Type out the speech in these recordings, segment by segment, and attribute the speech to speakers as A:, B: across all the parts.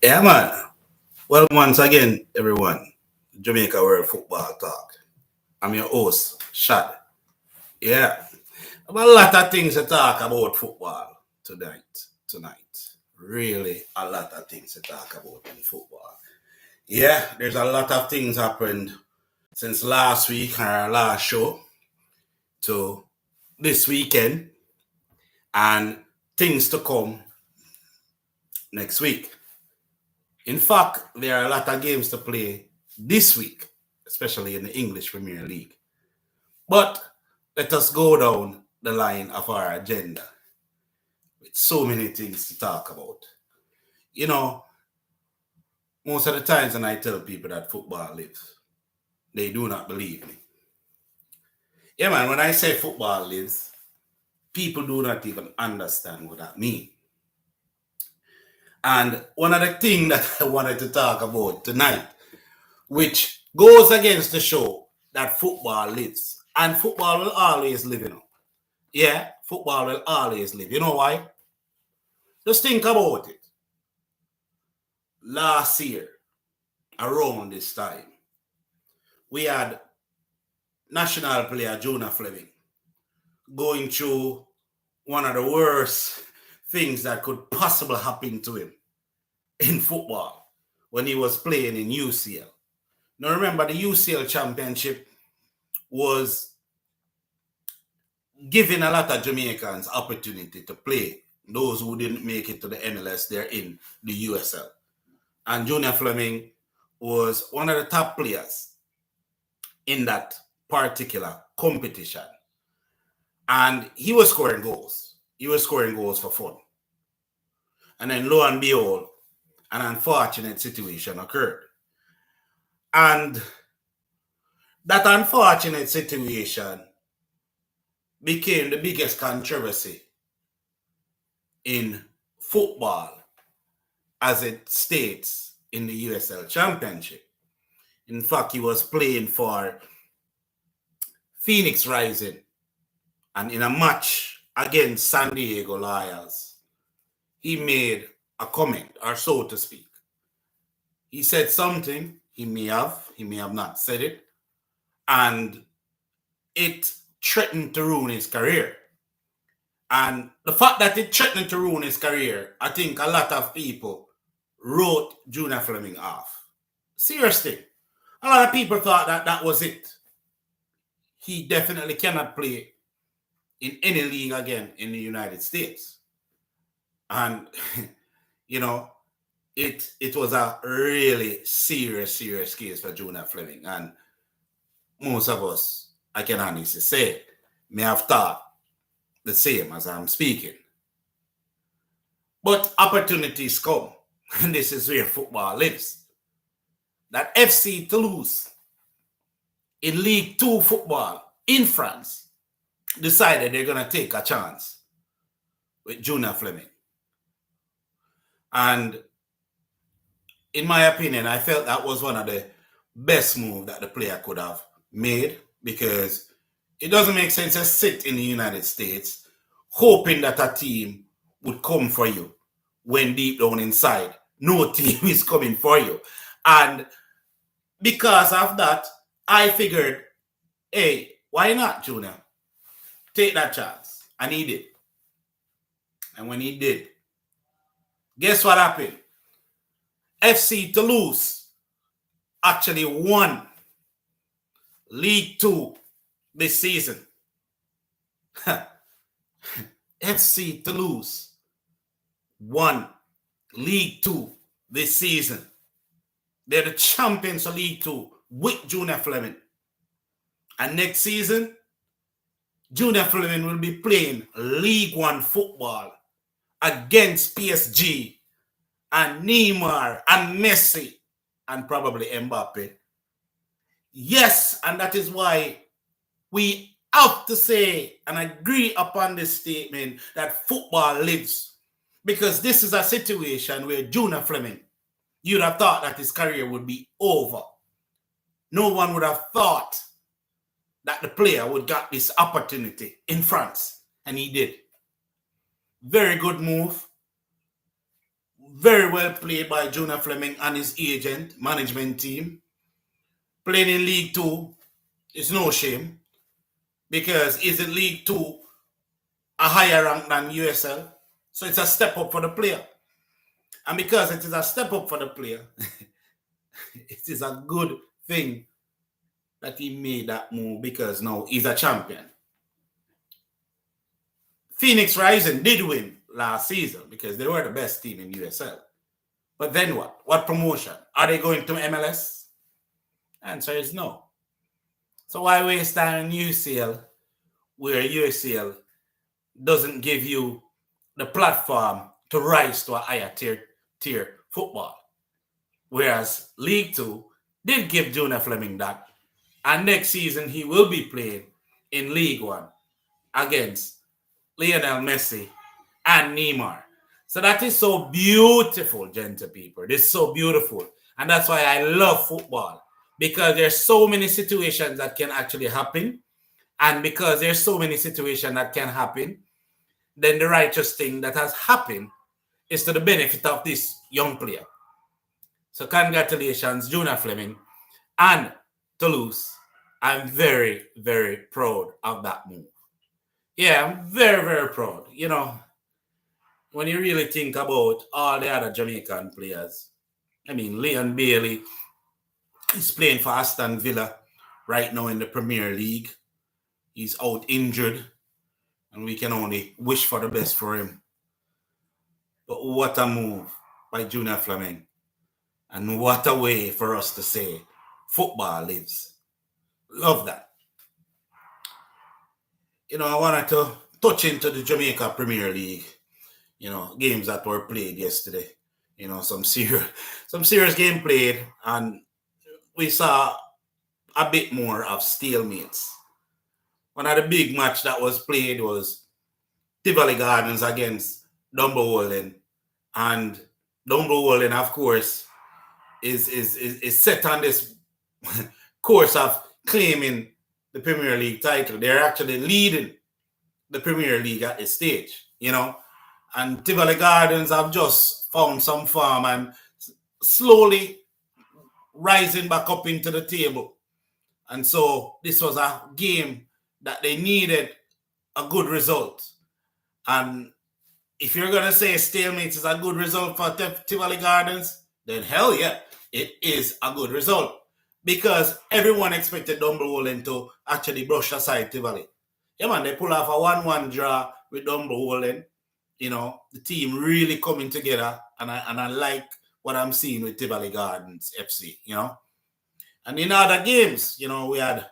A: Yeah, man. Well, once again, everyone, Jamaica World Football Talk. I'm your host, Shad. Yeah, I've a lot of things to talk about football tonight. Really, a lot of things to talk about in football. Yeah, there's a lot of things happened since last week, our last show, to this weekend, and things to come next week. In fact, there are a lot of games to play this week, especially in the English Premier League. But let us go down the line of our agenda with so many things to talk about. You know, most of the times when I tell people that football lives, they do not believe me. Yeah, man, when I say football lives, people do not even understand what that means. And one of the things that I wanted to talk about tonight, which goes against the show that football lives, and football will always live, Yeah, football will always live. You know why? Just think about it. Last year, around this time, we had national player Jonah Fleming going through one of the worst things that could possibly happen to him in football when he was playing in UCL. Now remember, the UCL championship was giving a lot of Jamaicans opportunity to play. Those who didn't make it to the MLS, they're in the USL. And Junior Fleming was one of the top players in that particular competition. And he was scoring goals. He was scoring goals for fun. And then lo and behold, an unfortunate situation occurred. And that unfortunate situation became the biggest controversy in football as it states in the USL Championship. In fact, he was playing for Phoenix Rising, and in a match against San Diego Loyals, he made a comment, or so to speak. He said something, he may have not said it, and it threatened to ruin his career. And the fact that it threatened to ruin his career, I think a lot of people wrote Junior Fleming off. Seriously. A lot of people thought that that was it. He definitely cannot play in any league again in the United States. And, it was a really serious case for Junior Fleming. And most of us, I can honestly say, may have thought the same as I'm speaking. But opportunities come, and this is where football lives. That FC Toulouse in League 2 football in France decided they're going to take a chance with Junior Fleming. And in my opinion, I felt that was one of the best moves that the player could have made, because it doesn't make sense to sit in the United States hoping that a team would come for you when deep down inside, no team is coming for you. And because of that, I figured, hey, why not, Junior? Take that chance. And he did. And when he did, guess what happened? FC Toulouse actually won League 2 this season. FC Toulouse won League 2 this season. They're the champions of League 2 with Junior Fleming. And next season, Junior Fleming will be playing League 1 football against PSG and Neymar and Messi and probably Mbappe. Yes, and that is why we have to say and agree upon this statement that football lives. Because this is a situation where Junior Fleming, you'd have thought that his career would be over. No one would have thought that the player would get this opportunity in France, and he did. Very good move. Very well played by Junior Fleming and his agent, management team. Playing in League 2 is no shame, because isn't League 2 a higher rank than USL? So it's a step up for the player. And because it is a step up for the player, it is a good thing that he made that move, because now he's a champion. Phoenix Rising did win last season because they were the best team in USL. But then what? What promotion? Are they going to MLS? Answer is no. So why waste time in UCL where UCL doesn't give you the platform to rise to a higher tier football? Whereas League 2 did give Junior Fleming that. And next season he will be playing in League 1 against Lionel Messi and Neymar. So that is so beautiful, gentle people. This is so beautiful. And that's why I love football. Because there's so many situations that can actually happen. And because there's so many situations that can happen, then the righteous thing that has happened is to the benefit of this young player. So congratulations, Junior Fleming and Toulouse. I'm very, very proud of that move. Yeah, I'm very, very proud. You know, when you really think about all the other Jamaican players, I mean, Leon Bailey is playing for Aston Villa right now in the Premier League. He's out injured, and we can only wish for the best for him. But what a move by Junior Fleming. And what a way for us to say football lives. Love that. You know, I wanted to touch into the Jamaica Premier League, you know, games that were played yesterday. You know, some serious game played, and we saw a bit more of stalemates. One of the big match that was played was Tivoli Gardens against Dumbarton. And Dumbarton, of course, is set on this course of claiming the Premier League title. They're actually leading the Premier League at this stage, you know. And Tivoli Gardens have just found some form and slowly rising back up into the table. And so this was a game that they needed a good result. And if you're going to say stalemate is a good result for Tivoli Gardens, then hell yeah, it is a good result. Because everyone expected Dumbarton to actually brush aside Tivoli. Yeah, man, they pull off a 1-1 draw with Dumbarton. You know, the team really coming together. And I like what I'm seeing with Tivoli Gardens FC, you know. And in other games, you know, we had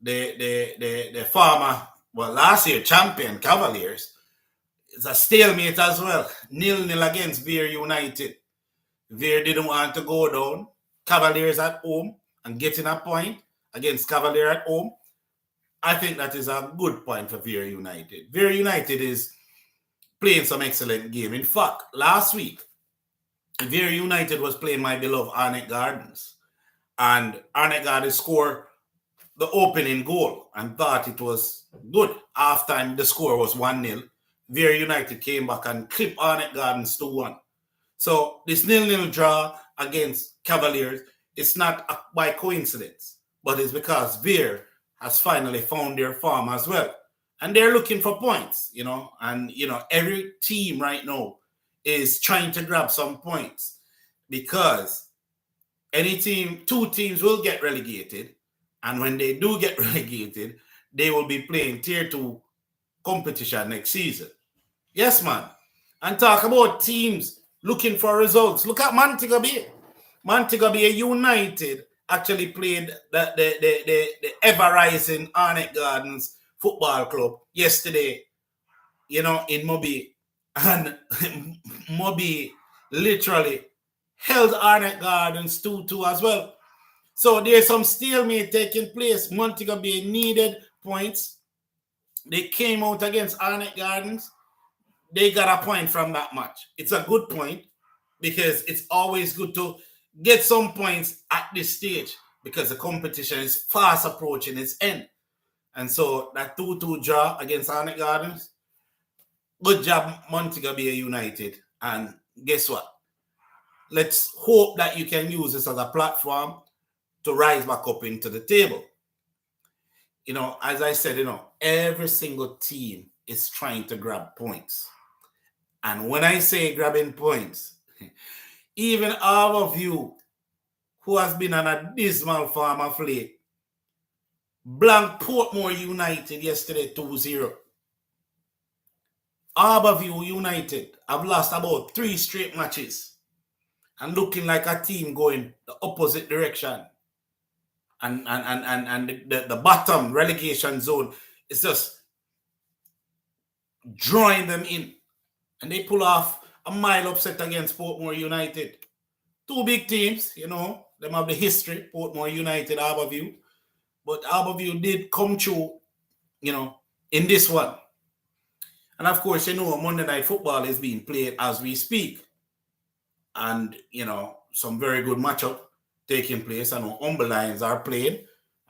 A: the former, well, last year champion Cavaliers. It's a stalemate as well. 0-0 against Veer United. Veer didn't want to go down. Cavaliers at home and getting a point against Cavalier at home. I think that is a good point for Veer United. Veer United is playing some excellent game. In fact, last week, Veer United was playing my beloved Arnett Gardens. And Arnett Gardens scored the opening goal and thought it was good. Halftime, the score was 1-0. Veer United came back and clipped Arnett Gardens 2-1. So this 0-0 draw against Cavaliers, it's not by coincidence, but it's because Veer has finally found their form as well. And they're looking for points, you know, and, you know, every team right now is trying to grab some points because two teams will get relegated. And when they do get relegated, they will be playing tier 2 competition next season. Yes, man. And talk about teams looking for results. Look at Montego Bay. Montego Bay United actually played the ever-rising Arnett Gardens Football Club yesterday, you know, in Moby. And Moby literally held Arnett Gardens 2-2 as well. So there's some stalemate taking place. Montego Bay needed points. They came out against Arnett Gardens. they got a point from that match. It's a good point because it's always good to get some points at this stage because the competition is fast approaching its end. And so that 2-2 draw against Arnett Gardens, good job, Montego Bay United. And guess what? Let's hope that you can use this as a platform to rise back up into the table. As I said, every single team is trying to grab points. And when I say grabbing points, even all of you who has been on a dismal form of late, blank Portmore United yesterday 2-0. Harborview United have lost about 3 straight matches and looking like a team going the opposite direction. And the bottom relegation zone is just drawing them in. And they pull off a mile upset against Portmore United. 2 big teams, them have the history, Portmore United, Harborview. But Harborview did come through, in this one. And of course, Monday Night Football is being played as we speak. And, some very good matchup taking place. I know Humber Lions are playing.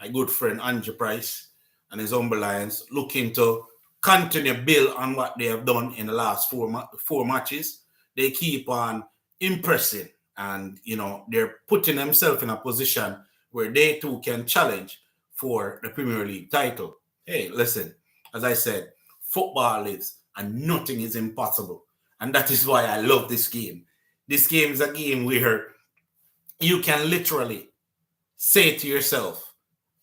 A: My good friend Andrew Price and his Humber Lions looking to continue build on what they have done in the last four matches. They keep on impressing and, they're putting themselves in a position where they too can challenge for the Premier League title. Hey, listen, as I said, football lives and nothing is impossible. And that is why I love this game. This game is a game where you can literally say to yourself,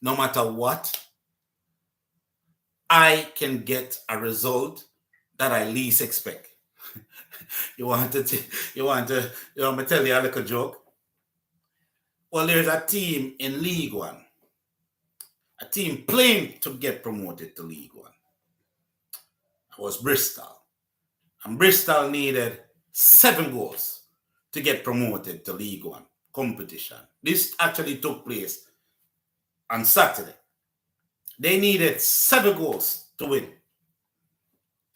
A: no matter what, I can get a result that I least expect. You want me to tell you a little joke? Well, there's a team in League One, a team playing to get promoted to League One. It was Bristol. And Bristol needed 7 goals to get promoted to League One competition. This actually took place on Saturday. They needed 7 goals to win.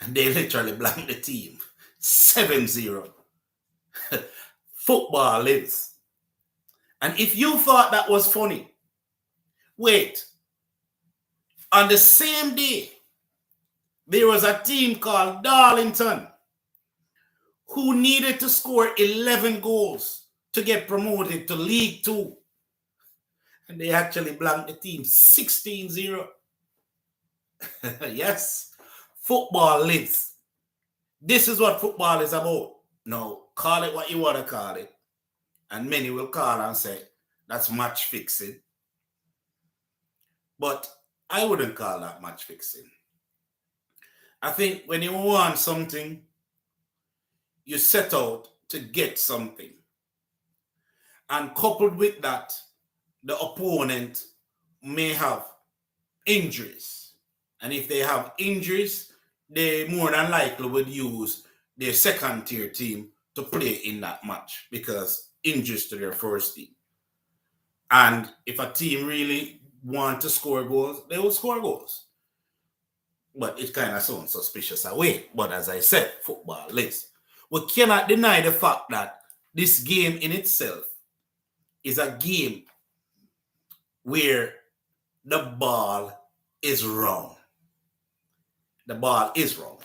A: And they literally blanked the team. 7-0. Football lives. And if you thought that was funny, wait. On the same day, there was a team called Darlington who needed to score 11 goals to get promoted to League 2. And they actually blanked the team 16-0. Yes, football lives. This is what football is about. Now, call it what you want to call it. And many will call and say, that's match fixing. But I wouldn't call that match fixing. I think when you want something, you set out to get something. And coupled with that, the opponent may have injuries. And if they have injuries, they more than likely would use their second tier team to play in that match because injuries to their first team. And if a team really want to score goals, they will score goals. But it kind of sounds suspicious away. But as I said, football lives. We cannot deny the fact that this game in itself is a game where the ball is wrong. The ball is wrong.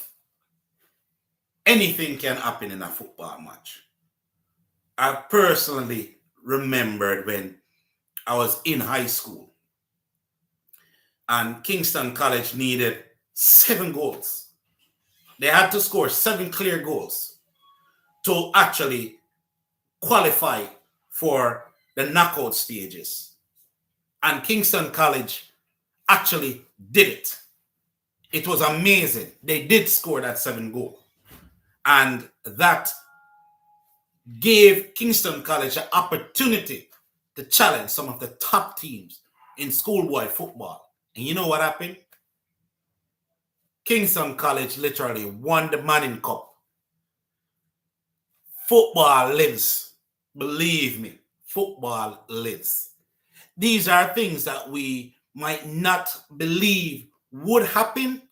A: Anything can happen in a football match. I personally remembered when I was in high school and Kingston College needed 7 goals. They had to score 7 clear goals to actually qualify for the knockout stages. And Kingston College actually did it. It was amazing. They did score that 7 goal. And that gave Kingston College an opportunity to challenge some of the top teams in schoolboy football. And you know what happened? Kingston College literally won the Manning Cup. Football lives. Believe me, football lives. These are things that we might not believe would happen,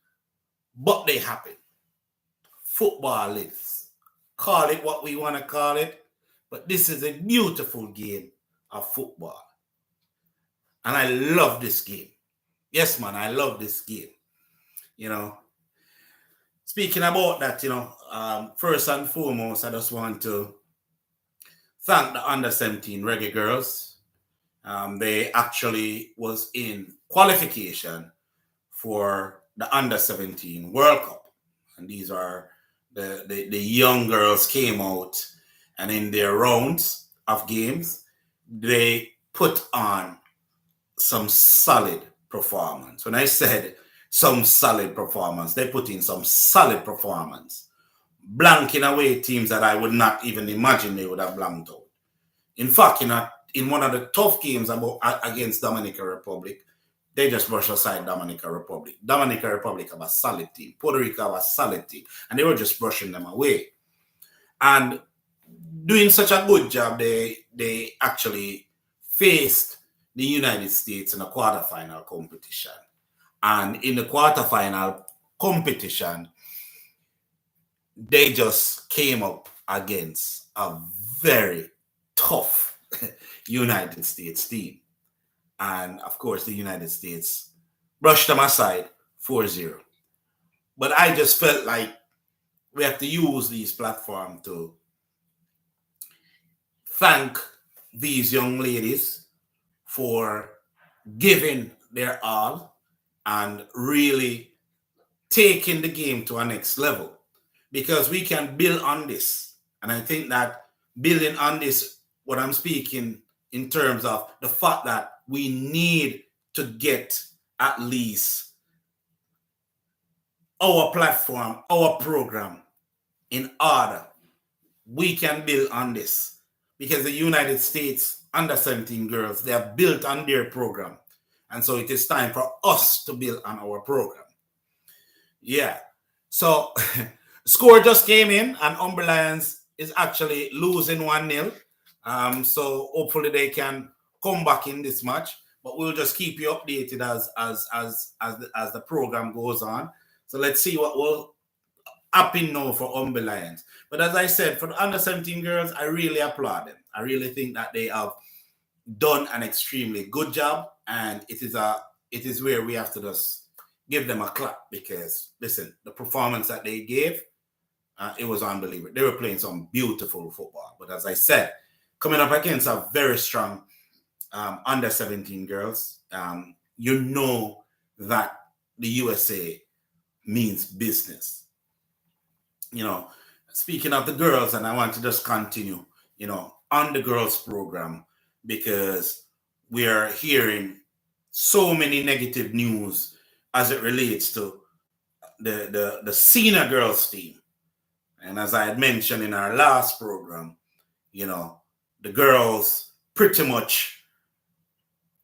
A: but they happen. football is. Call it what we want to call it, but this is a beautiful game of football. And I love this game. Yes, man, I love this game. You know, speaking about that, first and foremost, I just want to thank the under 17 Reggae Girls. They actually was in qualification for the under 17 World Cup. And these are the young girls came out, and in their rounds of games, they put on some solid performance. When I said some solid performance, they put in some solid performance, blanking away teams that I would not even imagine they would have blanked out. In fact, in one of the tough games against Dominican Republic, they just brushed aside Dominican Republic. Dominican Republic have a solid team. Puerto Rico have a solid team. And they were just brushing them away. And doing such a good job, they actually faced the United States in a quarterfinal competition. And in the quarterfinal competition, they just came up against a very tough United States team. And of course, the United States brushed them aside 4-0. But I just felt like we have to use these platforms to thank these young ladies for giving their all and really taking the game to a next level, because we can build on this. And I think that building on this, what I'm speaking in terms of the fact that we need to get at least our platform, our program in order. We can build on this because the United States under 17 girls, they have built on their program. And so it is time for us to build on our program. Yeah. So score just came in, and Umber Lions is actually losing 1-0. So hopefully they can come back in this match, but we'll just keep you updated as the program goes on. So let's see what will happen now for Umber Lions. But as I said, for the under 17 girls, I really applaud them. I really think that they have done an extremely good job, and it is where we have to just give them a clap, because listen, the performance that they gave, it was unbelievable. They were playing some beautiful football. But as I said, coming up against a very strong under 17 girls, you know that the USA means business. Speaking of the girls, and I want to just continue, on the girls program, because we are hearing so many negative news as it relates to the senior girls team. And as I had mentioned in our last program, the girls pretty much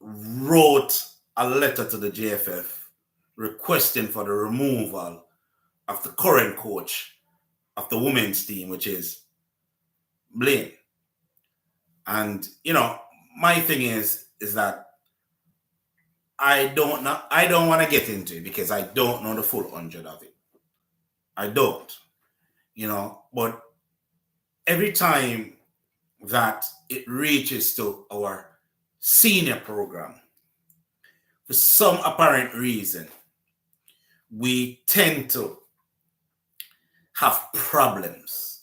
A: wrote a letter to the JFF requesting for the removal of the current coach of the women's team, which is Blaine. And, my thing is that I don't want to get into it because I don't know the full 100 of it. I don't, but every time that it reaches to our senior program, for some apparent reason, we tend to have problems.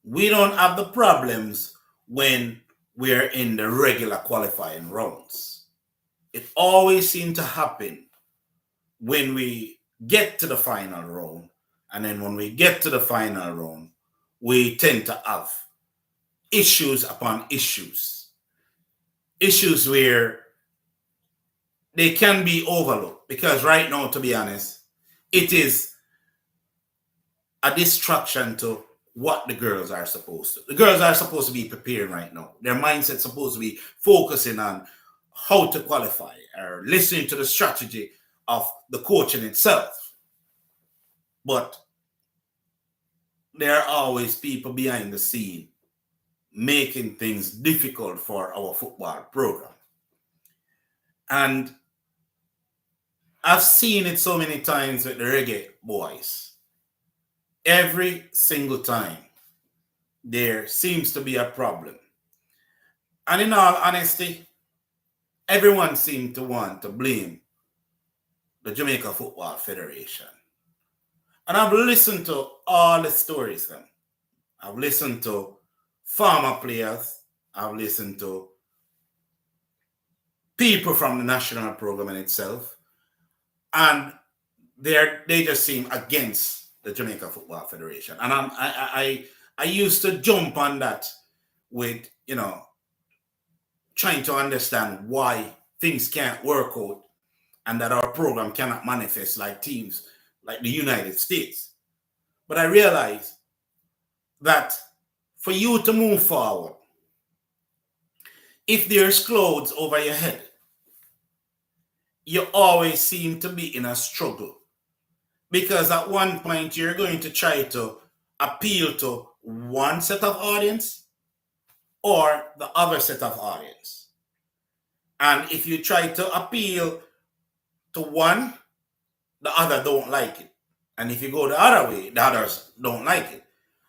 A: We don't have the problems when we're in the regular qualifying rounds. It always seems to happen when we get to the final round. And then when we get to the final round, we tend to have issues upon issues. Issues where they can be overlooked. Because right now, to be honest, it is a distraction to what the girls are supposed to. The girls are supposed to be preparing right now. Their mindset's supposed to be focusing on how to qualify or listening to the strategy of the coaching itself. But there are always people behind the scene making things difficult for our football program. And I've seen it so many times with the reggae boys. every single time there seems to be a problem. And in all honesty, everyone seemed to want to blame the Jamaica Football Federation. And I've listened to all the stories then. I've listened to former players. I've listened to people from the national program in itself. And they just seem against the Jamaica Football Federation. And I used to jump on that with, trying to understand why things can't work out and that our program cannot manifest like teams like the United States. But I realized that for you to move forward, if there's clouds over your head, you always seem to be in a struggle. Because at one point, you're going to try to appeal to one set of audience or the other set of audience. And if you try to appeal to one, the other don't like it. And if you go the other way, the others don't like it.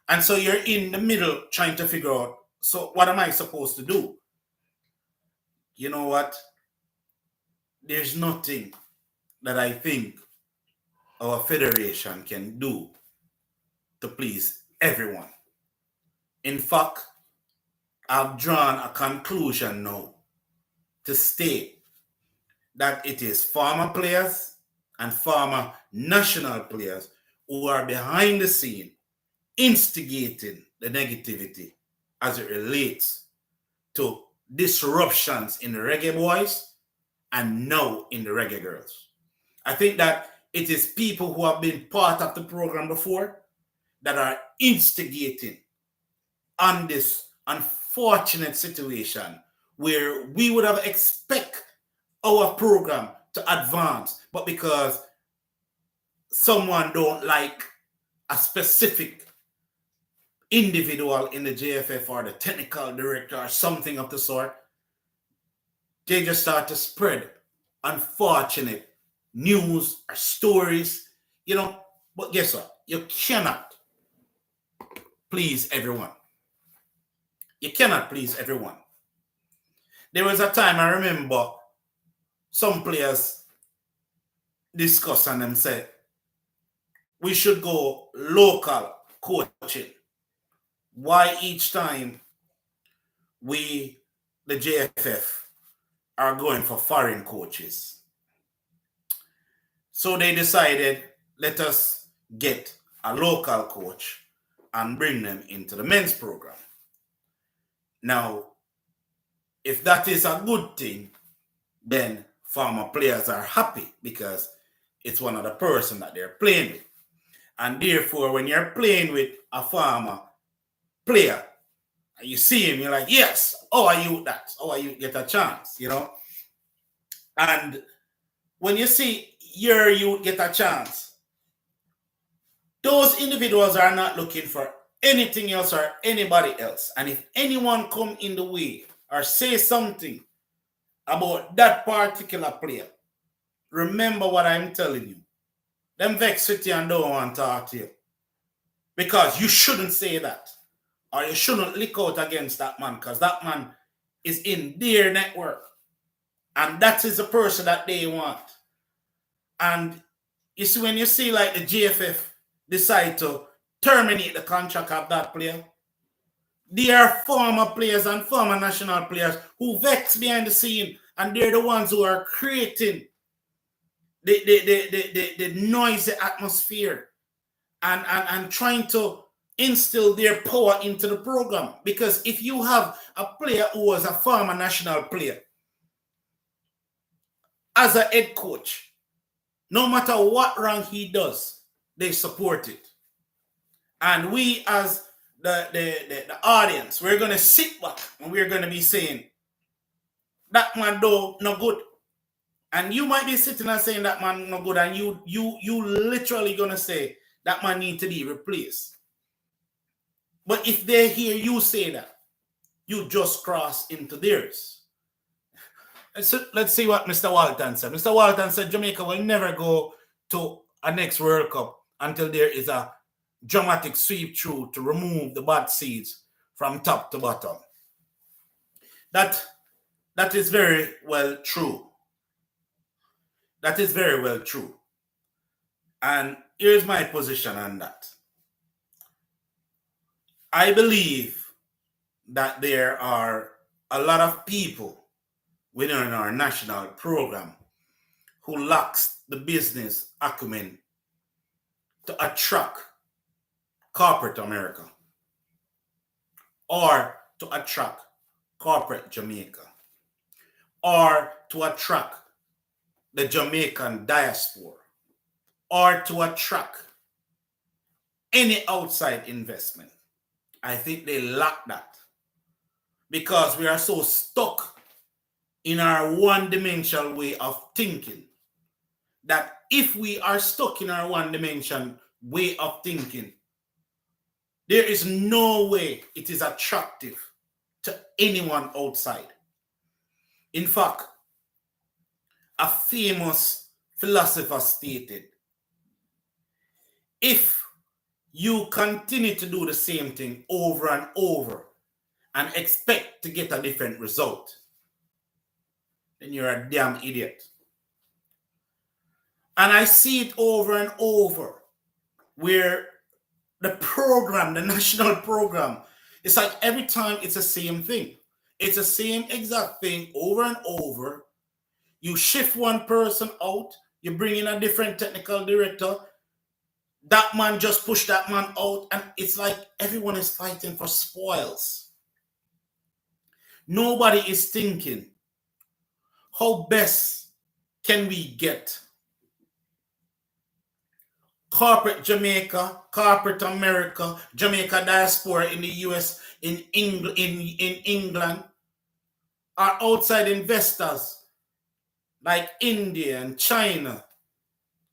A: And so you're in the middle trying to figure out, so what am I supposed to do? You know what? There's nothing that I think our federation can do to please everyone. In fact, I've drawn a conclusion now to state that it is former players and former national players who are behind the scene instigating the negativity as it relates to disruptions in the reggae boys and now in the reggae girls. I think that it is people who have been part of the program before that are instigating on this unfortunate situation where we would have expect our program to advance, but because someone don't like a specific individual in the JFF or the technical director or something of the sort, they just start to spread unfortunate news or stories, but guess what? You cannot please everyone. You cannot please everyone. There was a time I remember some players discuss and them said, we should go local coaching. Why each time we, the JFF, are going for foreign coaches? So they decided, let us get a local coach and bring them into the men's program. Now, if that is a good thing, then former players are happy because it's one of the person that they're playing with. And therefore, when you're playing with a former player, and you see him, you're like, yes, how are you that? How are you get a chance, And when you see your youth get a chance, those individuals are not looking for anything else or anybody else. And if anyone come in the way or say something about that particular player, remember what I'm telling you. Them vex with you and don't want to talk to you. Because you shouldn't say that. Or you shouldn't lick out against that man, because that man is in their network. And that is the person that they want. And you see, when you see like the GFF decide to terminate the contract of that player, they are former players and former national players who vex behind the scene, and they're the ones who are creating the noisy atmosphere and trying to instill their power into the program. Because if you have a player who was a former national player as a head coach, no matter what wrong he does, they support it. And we as the audience, we're going to sit back and we're going to be saying, that man though no good. And you might be sitting and saying that man no good, and you literally going to say that man need to be replaced. But if they hear you say that, you just cross into theirs. And so let's see what Mr. Walton said. Mr. Walton said Jamaica will never go to a next World Cup until there is a dramatic sweep through to remove the bad seeds from top to bottom. That is very well true. That is very well true. And here's my position on that. I believe that there are a lot of people within our national program who lacks the business acumen to attract corporate America or to attract corporate Jamaica or to attract the Jamaican diaspora or to attract any outside investment. I think they lack that because we are so stuck in our one-dimensional way of thinking that if we are stuck in our one-dimensional way of thinking, there is no way it is attractive to anyone outside. In fact, a famous philosopher stated, if you continue to do the same thing over and over and expect to get a different result, then you're a damn idiot. And I see it over and over where the program, the national program, it's like every time it's the same thing. It's the same exact thing over and over. You shift one person out, you bring in a different technical director, that man just pushed that man out, and it's like everyone is fighting for spoils. Nobody is thinking, how best can we get corporate Jamaica, corporate America, Jamaica diaspora in the US, in England, our outside investors like India and China?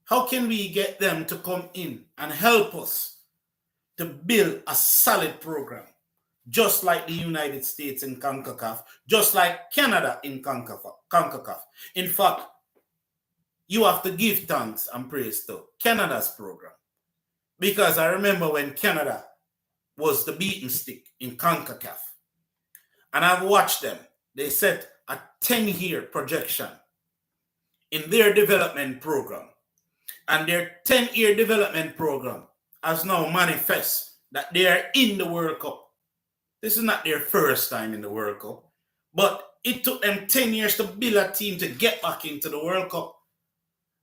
A: How can we get them to come in and help us to build a solid program, just like the United States in CONCACAF, just like Canada in CONCACAF? In fact, you have to give thanks and praise to Canada's program, because I remember when Canada was the beaten stick in CONCACAF, and I've watched them. They set a 10-year projection in their development program, and their 10-year development program has now manifest that they are in the World Cup. This is not their first time in the World Cup, but it took them 10 years to build a team to get back into the World Cup.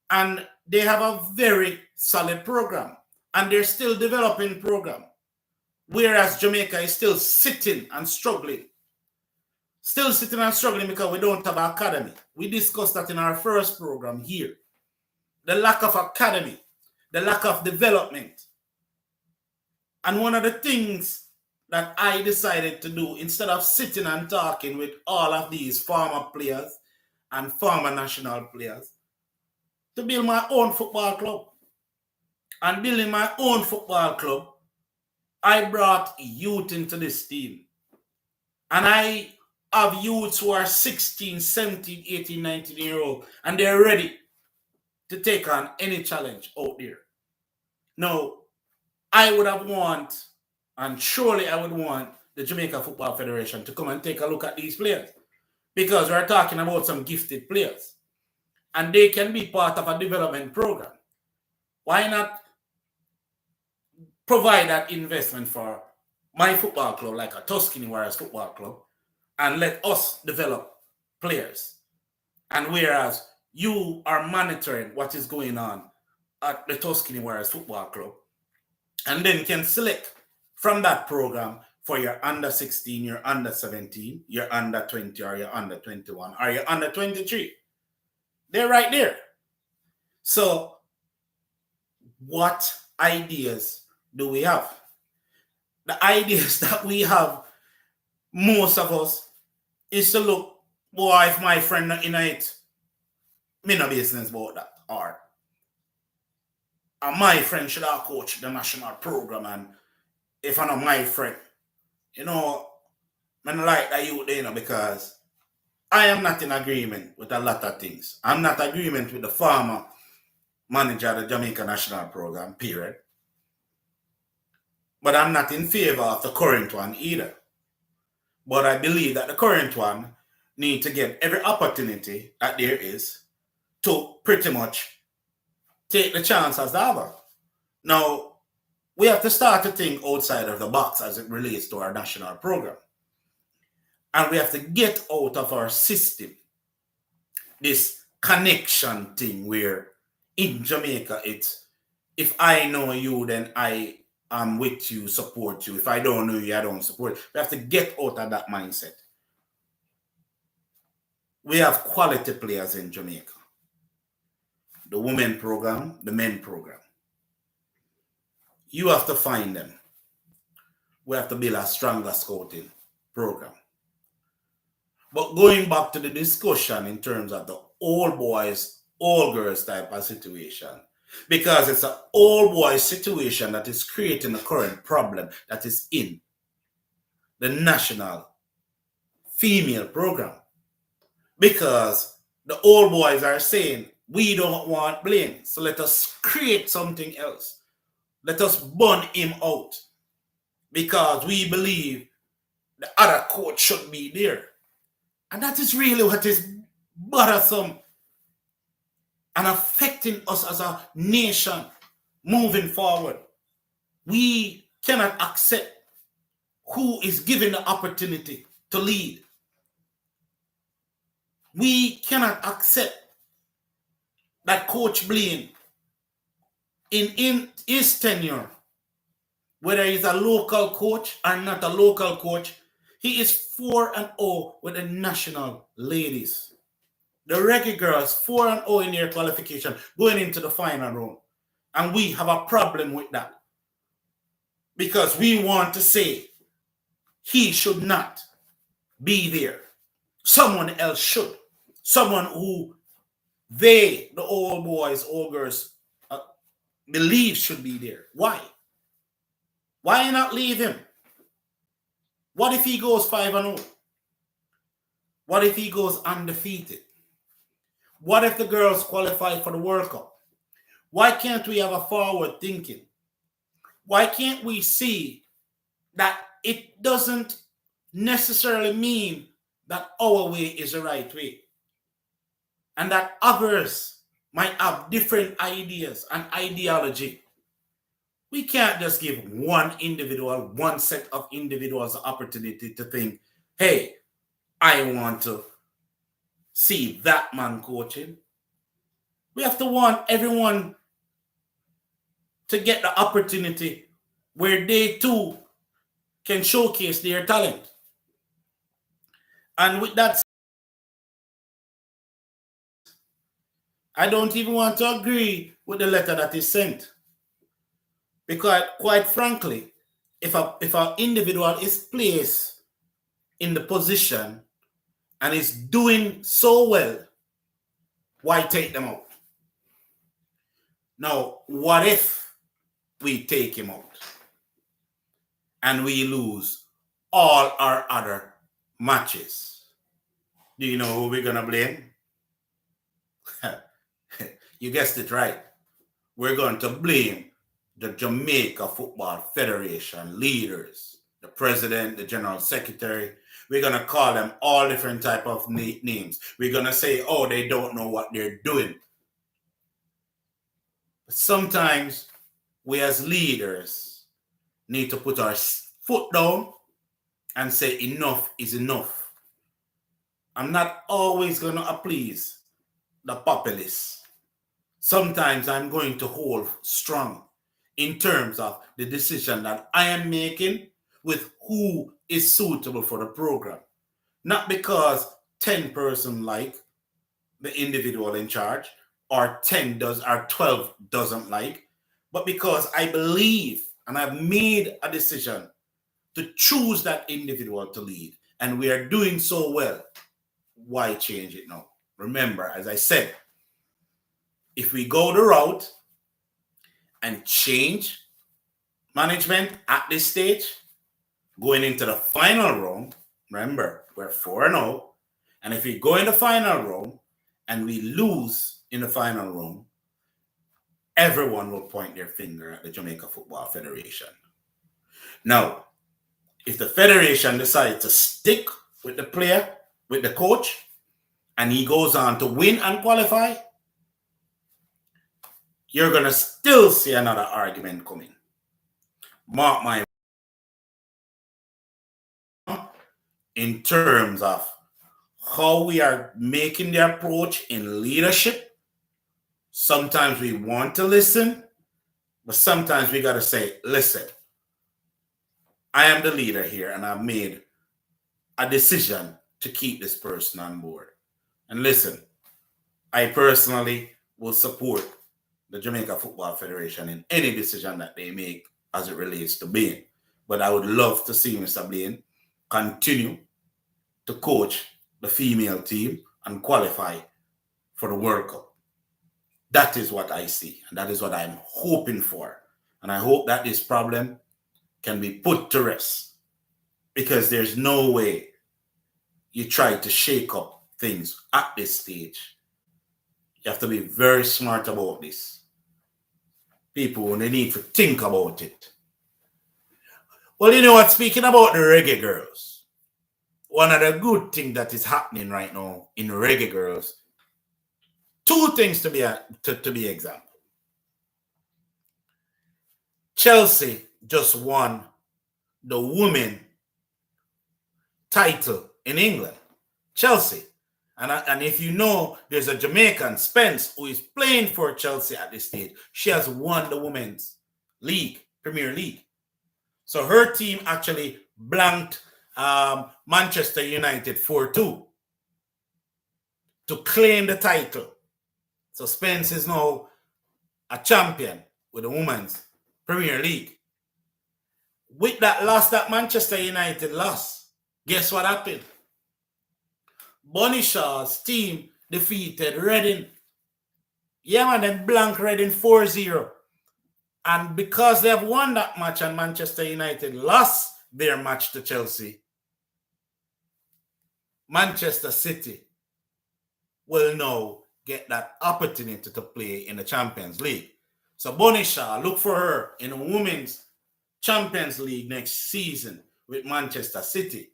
A: And they have a very solid program, and they're still developing program. Whereas Jamaica is still sitting and struggling. Still sitting and struggling because we don't have an academy. We discussed that in our first program here. The lack of academy, the lack of development. And one of the things that I decided to do, instead of sitting and talking with all of these former players and former national players, to build my own football club. And building my own football club, I brought youth into this team. And I have youths who are 16, 17, 18, 19 years old, and they're ready to take on any challenge out there. Now, I would have want, and surely I would want, the Jamaica Football Federation to come and take a look at these players, because we're talking about some gifted players, and they can be part of a development program. Why not provide that investment for my football club, like a Tuscany Warriors football club, and let us develop players? And whereas you are monitoring what is going on at the Tuscany Warriors football club, and then can select from that program for your under 16, your under 17, your under 20, or your under 21, or your under 23. They're right there. So what ideas do we have? The ideas that we have, most of us, is to look, boy, if my friend not in it, me no business about that. Or my friend should have coached the national program, and if I know my friend, I don't like that youth, because I am not in agreement with a lot of things. I'm not in agreement with the former manager of the Jamaica national program, period. But I'm not in favor of the current one either. But I believe that the current one need to get every opportunity that there is to pretty much take the chance as the other. Now, we have to start to think outside of the box as it relates to our national program. And we have to get out of our system this connection thing where in Jamaica it's if I know you, then I am with you, support you. If I don't know you, I don't support you. We have to get out of that mindset. We have quality players in Jamaica. The women program, the men program. You have to find them. We have to build a stronger scouting program. But going back to the discussion in terms of the all boys, all girls type of situation, because it's an all boys situation that is creating the current problem that is in the national female program. Because the all boys are saying, we don't want Blaine, so let us create something else. Let us burn him out. Because we believe the other coach should be there. And that is really what is bothersome and affecting us as a nation moving forward. We cannot accept who is given the opportunity to lead. We cannot accept that Coach Blaine, in his tenure, whether he's a local coach or not a local coach, he is 4-0 with the national ladies. The Reggae girls 4-0 in their qualification going into the final round. And we have a problem with that. Because we want to say he should not be there. Someone else should. Someone who they, the old boys, old girls, believe should be there. Why? Why not leave him? What if he goes 5-0? What if he goes undefeated? What if the girls qualify for the World Cup? Why can't we have a forward thinking? Why can't we see that it doesn't necessarily mean that our way is the right way? And that others might have different ideas and ideology. We can't just give one individual, one set of individuals the opportunity to think, hey, I want to see that man coaching. We have to want everyone to get the opportunity where they too can showcase their talent. And with that, I don't even want to agree with the letter that is sent. Because quite frankly, if an individual is placed in the position and is doing so well, why take them out? Now, what if we take him out and we lose all our other matches? Do you know who we're going to blame? You guessed it right. We're going to blame the Jamaica Football Federation leaders, the president, the general secretary. We're going to call them all different type of names. We're going to say, oh, they don't know what they're doing. But sometimes we as leaders need to put our foot down and say enough is enough. I'm not always going to please the populace. Sometimes I'm going to hold strong in terms of the decision that I am making with who is suitable for the program. Not because 10 person like the individual in charge or 10 does or 12 doesn't like, but because I believe and I've made a decision to choose that individual to lead, and we are doing so well. Why change it now? Remember, as I said, if we go the route and change management at this stage, going into the final round, remember, we're 4-0, and if we go in the final round and we lose in the final round, everyone will point their finger at the Jamaica Football Federation. Now, if the federation decides to stick with the player, with the coach, and he goes on to win and qualify, you're going to still see another argument coming. Mark my in terms of how we are making the approach in leadership. Sometimes we want to listen, but sometimes we got to say, listen, I am the leader here and I've made a decision to keep this person on board. And listen, I personally will support the Jamaica Football Federation in any decision that they make as it relates to Bain. But I would love to see Mr. Bain continue to coach the female team and qualify for the World Cup. That is what I see, and that is what I'm hoping for. And I hope that this problem can be put to rest, because there's no way you try to shake up things at this stage. You have to be very smart about this. People, they need to think about it. Well, you know what? Speaking about the reggae girls, one of the good things that is happening right now in reggae girls, two things to be example. Chelsea just won the women title in England. Chelsea. And if you know, there's a Jamaican, Spence, who is playing for Chelsea at this stage. She has won the women's league, Premier League. So her team actually blanked Manchester United 4-2 to claim the title. So Spence is now a champion with the women's Premier League. With that loss that Manchester United lost, guess what happened? Bonnie Shaw's team defeated Reading. Yeah, man, they blanked Reading 4-0. And because they have won that match and Manchester United lost their match to Chelsea, Manchester City will now get that opportunity to play in the Champions League. So Bonnie Shaw, look for her in the Women's Champions League next season with Manchester City.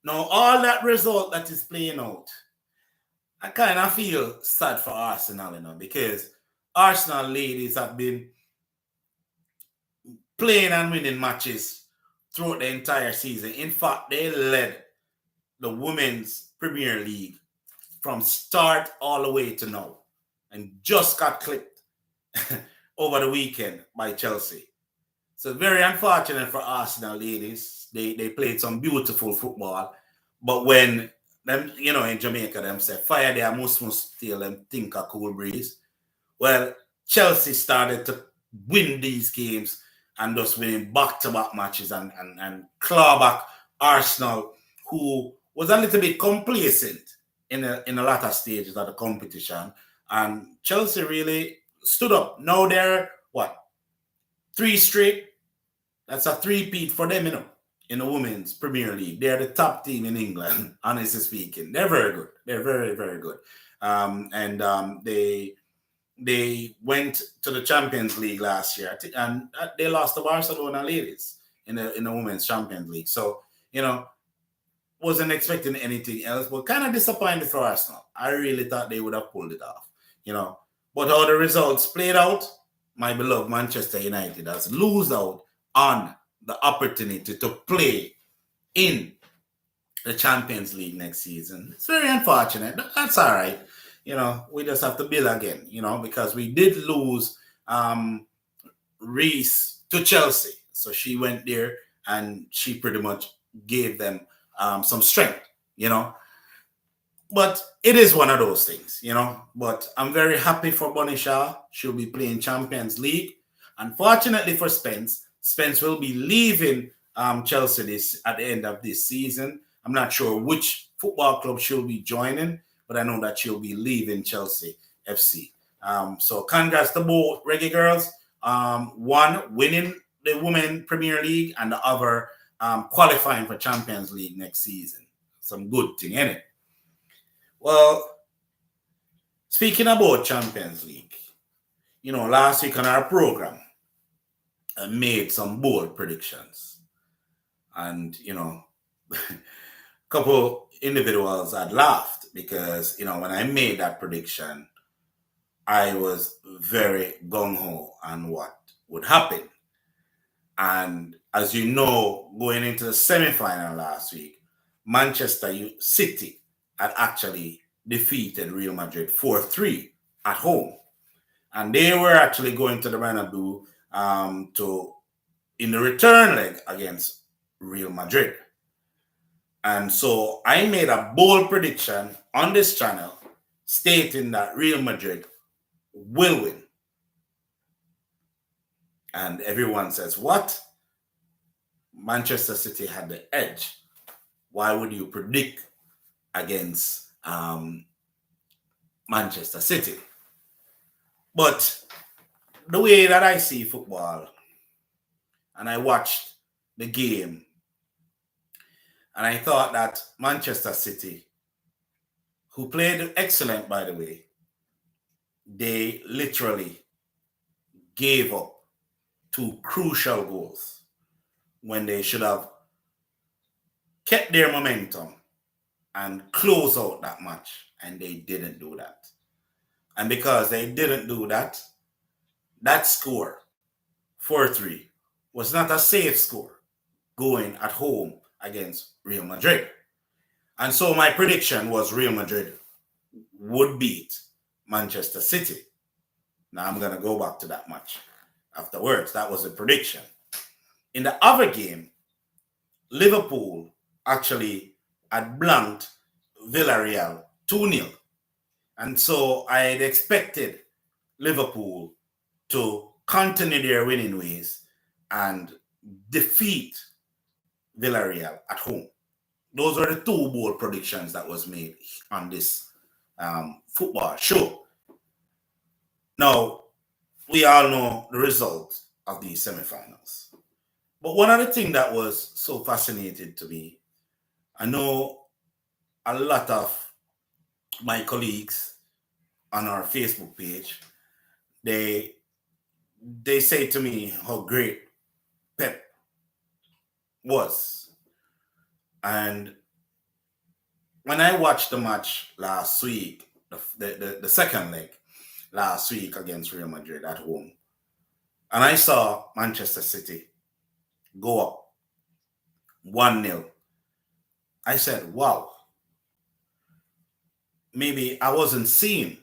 A: Now, all that result that is playing out, I kind of feel sad for Arsenal, because Arsenal ladies have been playing and winning matches throughout the entire season. In fact, they led the Women's Premier League from start all the way to now, and just got clipped over the weekend by Chelsea. So very unfortunate for Arsenal ladies. They played some beautiful football, but when them, in Jamaica, them say fire there must steal them think a cool breeze. Well, Chelsea started to win these games and just winning back-to-back matches and claw back Arsenal, who was a little bit complacent in the latter stages of the competition. And Chelsea really stood up. Now they're, 3 straight? That's a three-peat for them, in the Women's Premier League. They're the top team in England, honestly speaking. They're very good. They're very, very good. They went to the Champions League last year, and they lost to Barcelona ladies in the Women's Champions League. So, wasn't expecting anything else, but kind of disappointed for Arsenal. I really thought they would have pulled it off, But how the results played out, my beloved Manchester United has lose out on the opportunity to play in the Champions League next season. It's very unfortunate. That's all right. We just have to build again, because we did lose Reese to Chelsea. So she went there and she pretty much gave them some strength, But it is one of those things, But I'm very happy for Bonnie Shaw. She'll be playing Champions League. Unfortunately for Spence will be leaving Chelsea at the end of this season. I'm not sure which football club she'll be joining, but I know that she'll be leaving Chelsea FC. So congrats to both reggae girls. One winning the Women Premier League and the other qualifying for Champions League next season. Some good thing, ain't it? Well, speaking about Champions League, last week on our program, made some bold predictions. And, a couple individuals had laughed because, when I made that prediction, I was very gung-ho on what would happen. And as you know, going into the semi-final last week, Manchester City had actually defeated Real Madrid 4-3 at home. And they were actually going to the Bernabeu in the return leg against Real Madrid. And so I made a bold prediction on this channel stating that Real Madrid will win. And everyone says, what? Manchester City had the edge. Why would you predict against Manchester City? But the way that I see football, and I watched the game, and I thought that Manchester City, who played excellent, by the way, they literally gave up 2 crucial goals when they should have kept their momentum and close out that match, and they didn't do that. And because they didn't do that, that score, 4-3, was not a safe score going at home against Real Madrid. And so my prediction was Real Madrid would beat Manchester City. Now I'm going to go back to that match afterwards. That was a prediction. In the other game, Liverpool actually had blanked Villarreal 2-0. And so I had expected Liverpool to continue their winning ways and defeat Villarreal at home. Those are the 2 bold predictions that was made on this football show. Now, we all know the result of these semifinals. But one of the things that was so fascinating to me, I know a lot of my colleagues on our Facebook page, they say to me how great Pep was. And when I watched the match last week, the second leg last week against Real Madrid at home, and I saw Manchester City go up 1-0, I said, wow, maybe I wasn't seeing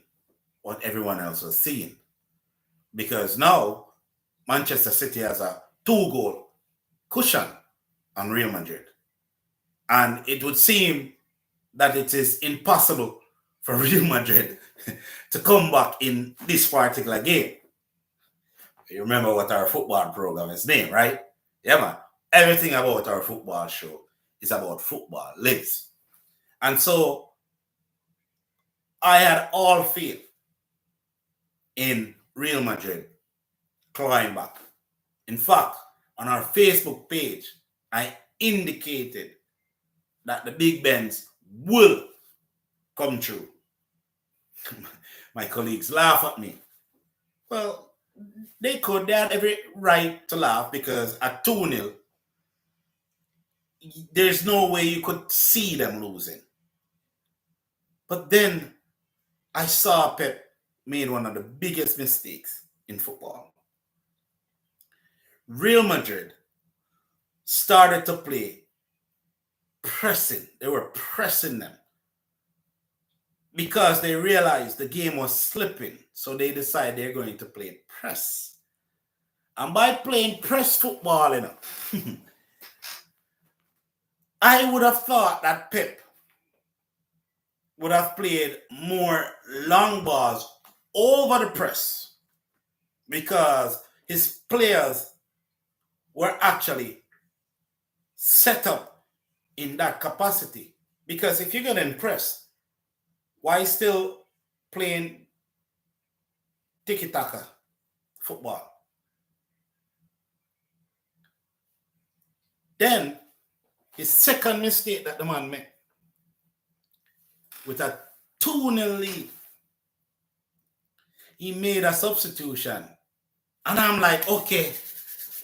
A: what everyone else was seeing. Because now Manchester City has a 2-goal cushion on Real Madrid. And it would seem that it is impossible for Real Madrid to come back in this particular game. You remember what our football program is named, right? Yeah, man. Everything about our football show is about football lives. And so I had all faith in Real Madrid clawing back. In fact, on our Facebook page, I indicated that the Big Bens will come true. My colleagues laugh at me. Well, they had every right to laugh because at 2-0, there's no way you could see them losing. But then I saw Pep made one of the biggest mistakes in football. Real Madrid started to play pressing. They were pressing them because they realized the game was slipping. So they decided they're going to play press. And by playing press football, I would have thought that Pep would have played more long balls over the press because his players were actually set up in that capacity. Because if you're going to impress, why still playing tiki-taka football? Then his second mistake that the man made with a 2-0 lead, he made a substitution. And I'm like, okay,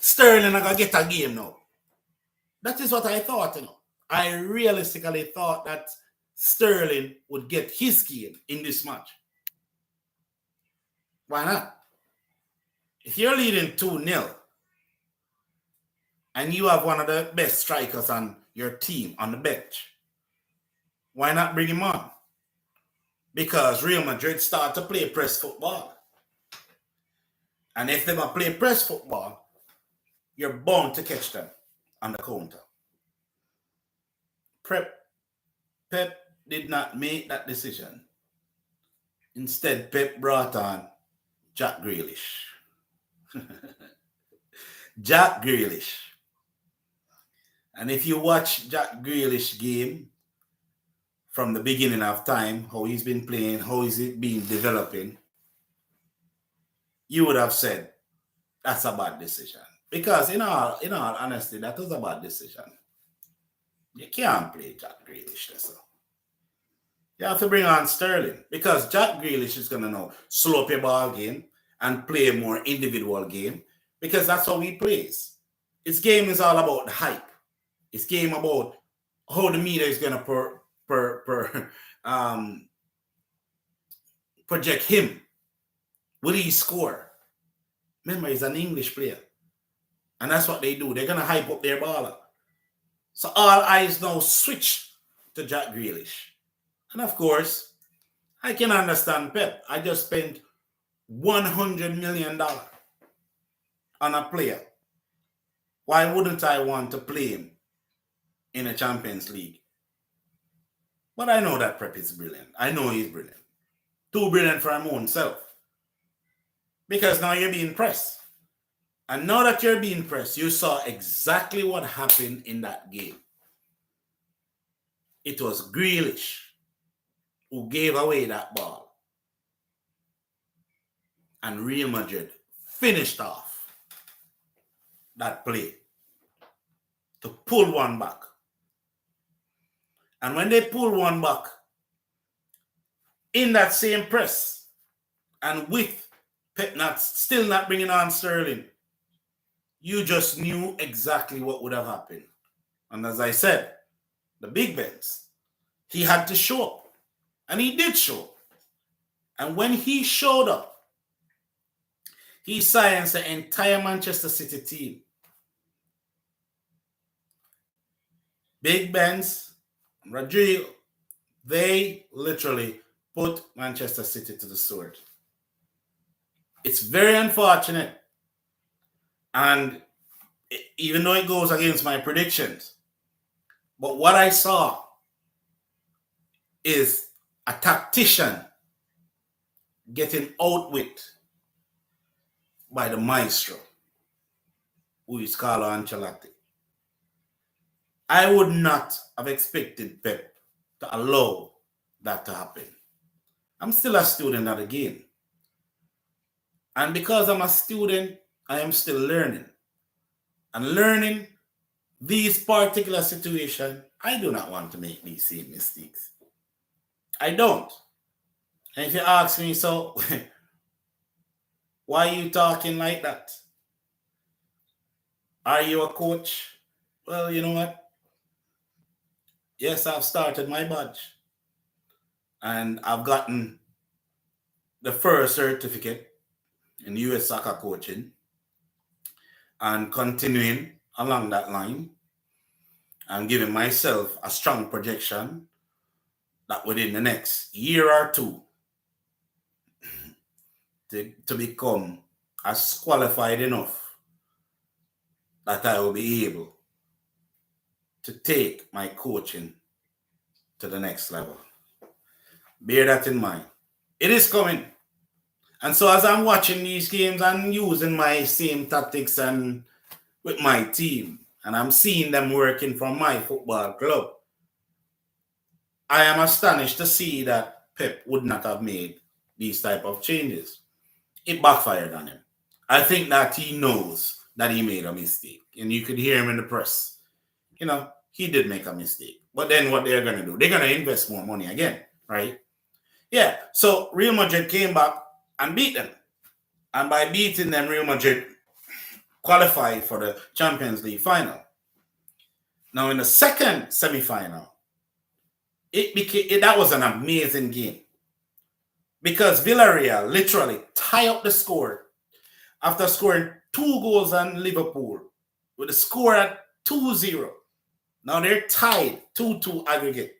A: Sterling are going to get a game now. That is what I thought, I realistically thought that Sterling would get his game in this match. Why not? If you're leading 2-0 and you have one of the best strikers on your team on the bench, why not bring him on? Because Real Madrid start to play press football. And if they play press football, you're bound to catch them on the counter. Pep did not make that decision. Instead, Pep brought on Jack Grealish. Jack Grealish. And if you watch Jack Grealish game from the beginning of time, how he's been playing, how is it been developing, you would have said that's a bad decision. Because in all honesty, that was a bad decision. You can't play Jack Grealish. So you have to bring on Sterling. Because Jack Grealish is going to now slow up your ball game and play a more individual game. Because that's how he plays. His game is all about the hype. His game about how the media is going to project him. Will he score? Remember, he's an English player. And that's what they do. They're going to hype up their baller. So all eyes now switch to Jack Grealish. And of course, I can understand Pep. I just spent $100 million on a player. Why wouldn't I want to play him in a Champions League? But I know that Pep is brilliant. I know he's brilliant. Too brilliant for his own self. Because now you're being pressed. And now that you're being pressed, you saw exactly what happened in that game. It was Grealish who gave away that ball. And Real Madrid finished off that play to pull one back. And when they pull one back, in that same press, and with Pep still not bringing on Sterling, you just knew exactly what would have happened. And as I said, the big Benz, he had to show up. And he did show up. And when he showed up, he silenced the entire Manchester City team. Big Benz, Rodrigo, they literally put Manchester City to the sword. It's very unfortunate. And even though it goes against my predictions, but what I saw is a tactician getting outwit by the maestro, who is Carlo Ancelotti. I would not have expected Pep to allow that to happen. I'm still a student of the game. And because I'm a student, I am still learning. And learning these particular situations, I do not want to make these same mistakes. I don't. And if you ask me, so why are you talking like that? Are you a coach? Well, you know what? Yes, I've started my badge. And I've gotten the first certificate in US soccer coaching. And continuing along that line, I'm giving myself a strong projection that within the next year or two to become as qualified enough that I will be able to take my coaching to the next level. Bear that in mind. It is coming. And so as I'm watching these games and using my same tactics and with my team, and I'm seeing them working from my football club, I am astonished to see that Pep would not have made these type of changes. It backfired on him. I think that he knows that he made a mistake. And you could hear him in the press. You know, he did make a mistake. But then what they're going to do? They're going to invest more money again, right? Yeah, so Real Madrid came back and beat them. And by beating them, Real Madrid qualify for the Champions League final. Now, in the second semi-final, that was an amazing game because Villarreal literally tie up the score after scoring 2 goals on Liverpool with the score at 2-0. Now they're tied 2-2 aggregate.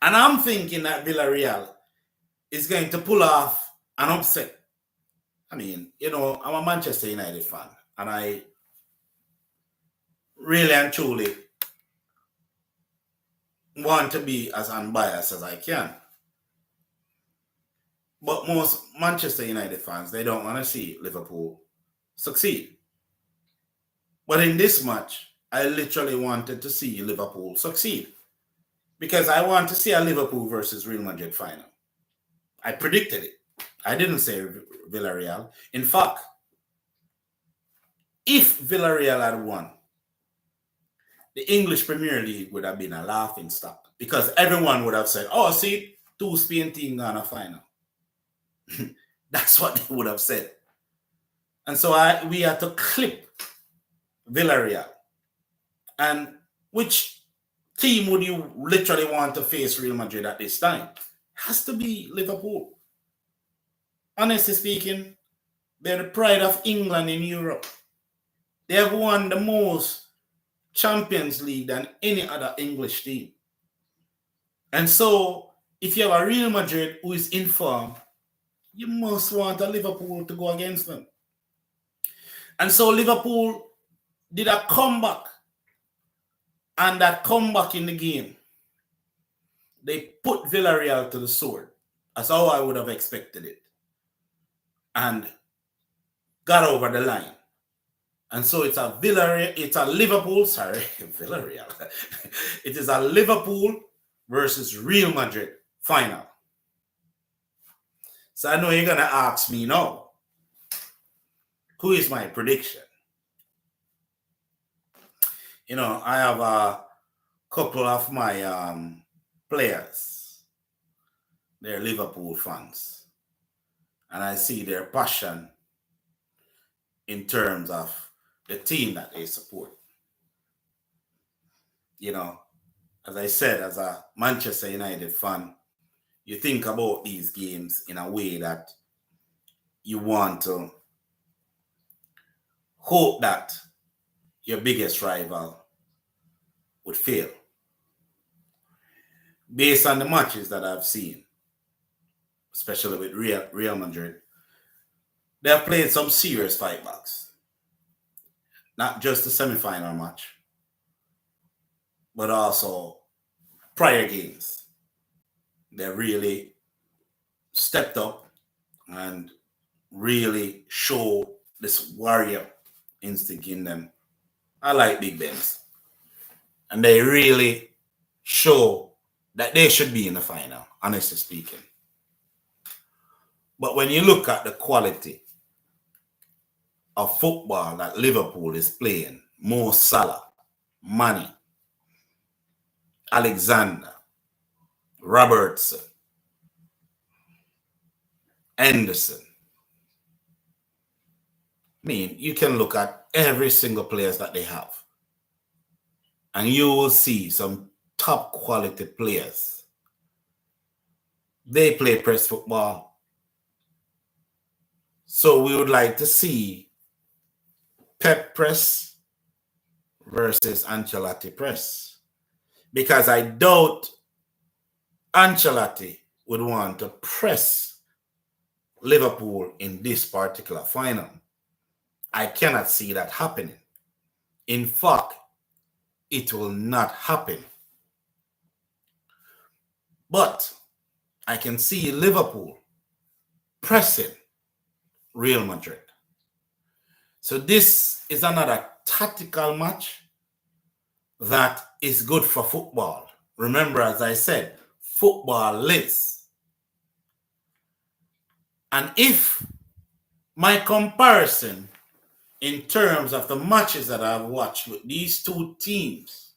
A: And I'm thinking that Villarreal is going to pull off an upset. I mean, I'm a Manchester United fan, and I really and truly want to be as unbiased as I can. But most Manchester United fans, they don't want to see Liverpool succeed. But in this match, I literally wanted to see Liverpool succeed because I want to see a Liverpool versus Real Madrid final. I predicted it. I didn't say Villarreal. In fact, if Villarreal had won, the English Premier League would have been a laughing stock because everyone would have said, oh, see, 2 Spain teams on a final. That's what they would have said. And so we had to clip Villarreal. And which team would you literally want to face Real Madrid at this time? Has to be Liverpool. Honestly speaking, they're the pride of England in Europe. They have won the most Champions League than any other English team. And so, if you have a Real Madrid who is in form, you must want a Liverpool to go against them. And so Liverpool did a comeback. And that comeback in the game, they put Villarreal to the sword. That's how I would have expected it. And got over the line. And so it's a Liverpool, Villarreal. It is a Liverpool versus Real Madrid final. So I know you're going to ask me now, who is my prediction? I have a couple of my players. They're Liverpool fans. And I see their passion in terms of the team that they support. As I said, as a Manchester United fan, you think about these games in a way that you want to hope that your biggest rival would fail. Based on the matches that I've seen, especially with Real Madrid, they have played some serious fightbacks. Not just the semi-final match, but also prior games. They really stepped up and really show this warrior instinct in them. I like Big Benz. And they really show that they should be in the final, honestly speaking. But when you look at the quality of football that Liverpool is playing, Mo Salah, Mane, Alexander, Robertson, Anderson. I mean, you can look at every single players that they have, and you will see some top quality players. They play press football. So we would like to see Pep press versus Ancelotti press, because I doubt Ancelotti would want to press Liverpool in this particular final. I cannot see that happening. In fact, it will not happen. But I can see Liverpool pressing Real Madrid. So this is another tactical match that is good for football. Remember, as I said, football lives. And if my comparison in terms of the matches that I've watched with these two teams,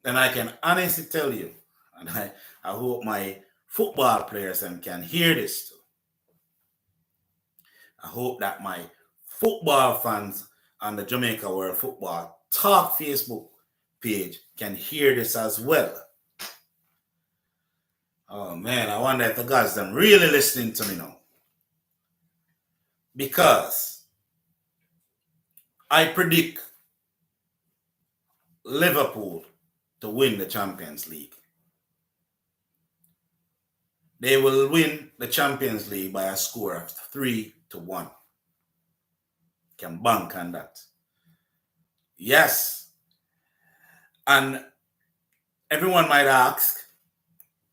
A: then I can honestly tell you, and I hope my football players can hear this too. I hope that my football fans on the Jamaica World Football Talk Facebook page can hear this as well. Oh man, I wonder if the guys are really listening to me now. Because I predict Liverpool to win the Champions League. They will win the Champions League by a score of 3-1. Can bank on that. Yes. And everyone might ask,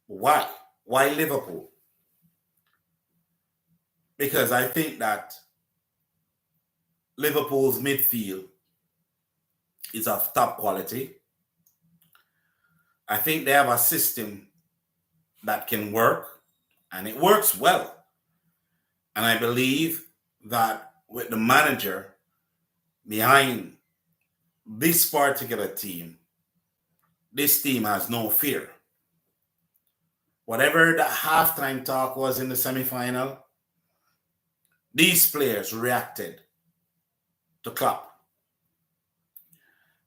A: why? Why Liverpool? Because I think that Liverpool's midfield is of top quality. I think they have a system that can work, and it works well. And I believe that with the manager behind this particular team, this team has no fear. Whatever the halftime talk was in the semi-final, these players reacted to Klopp.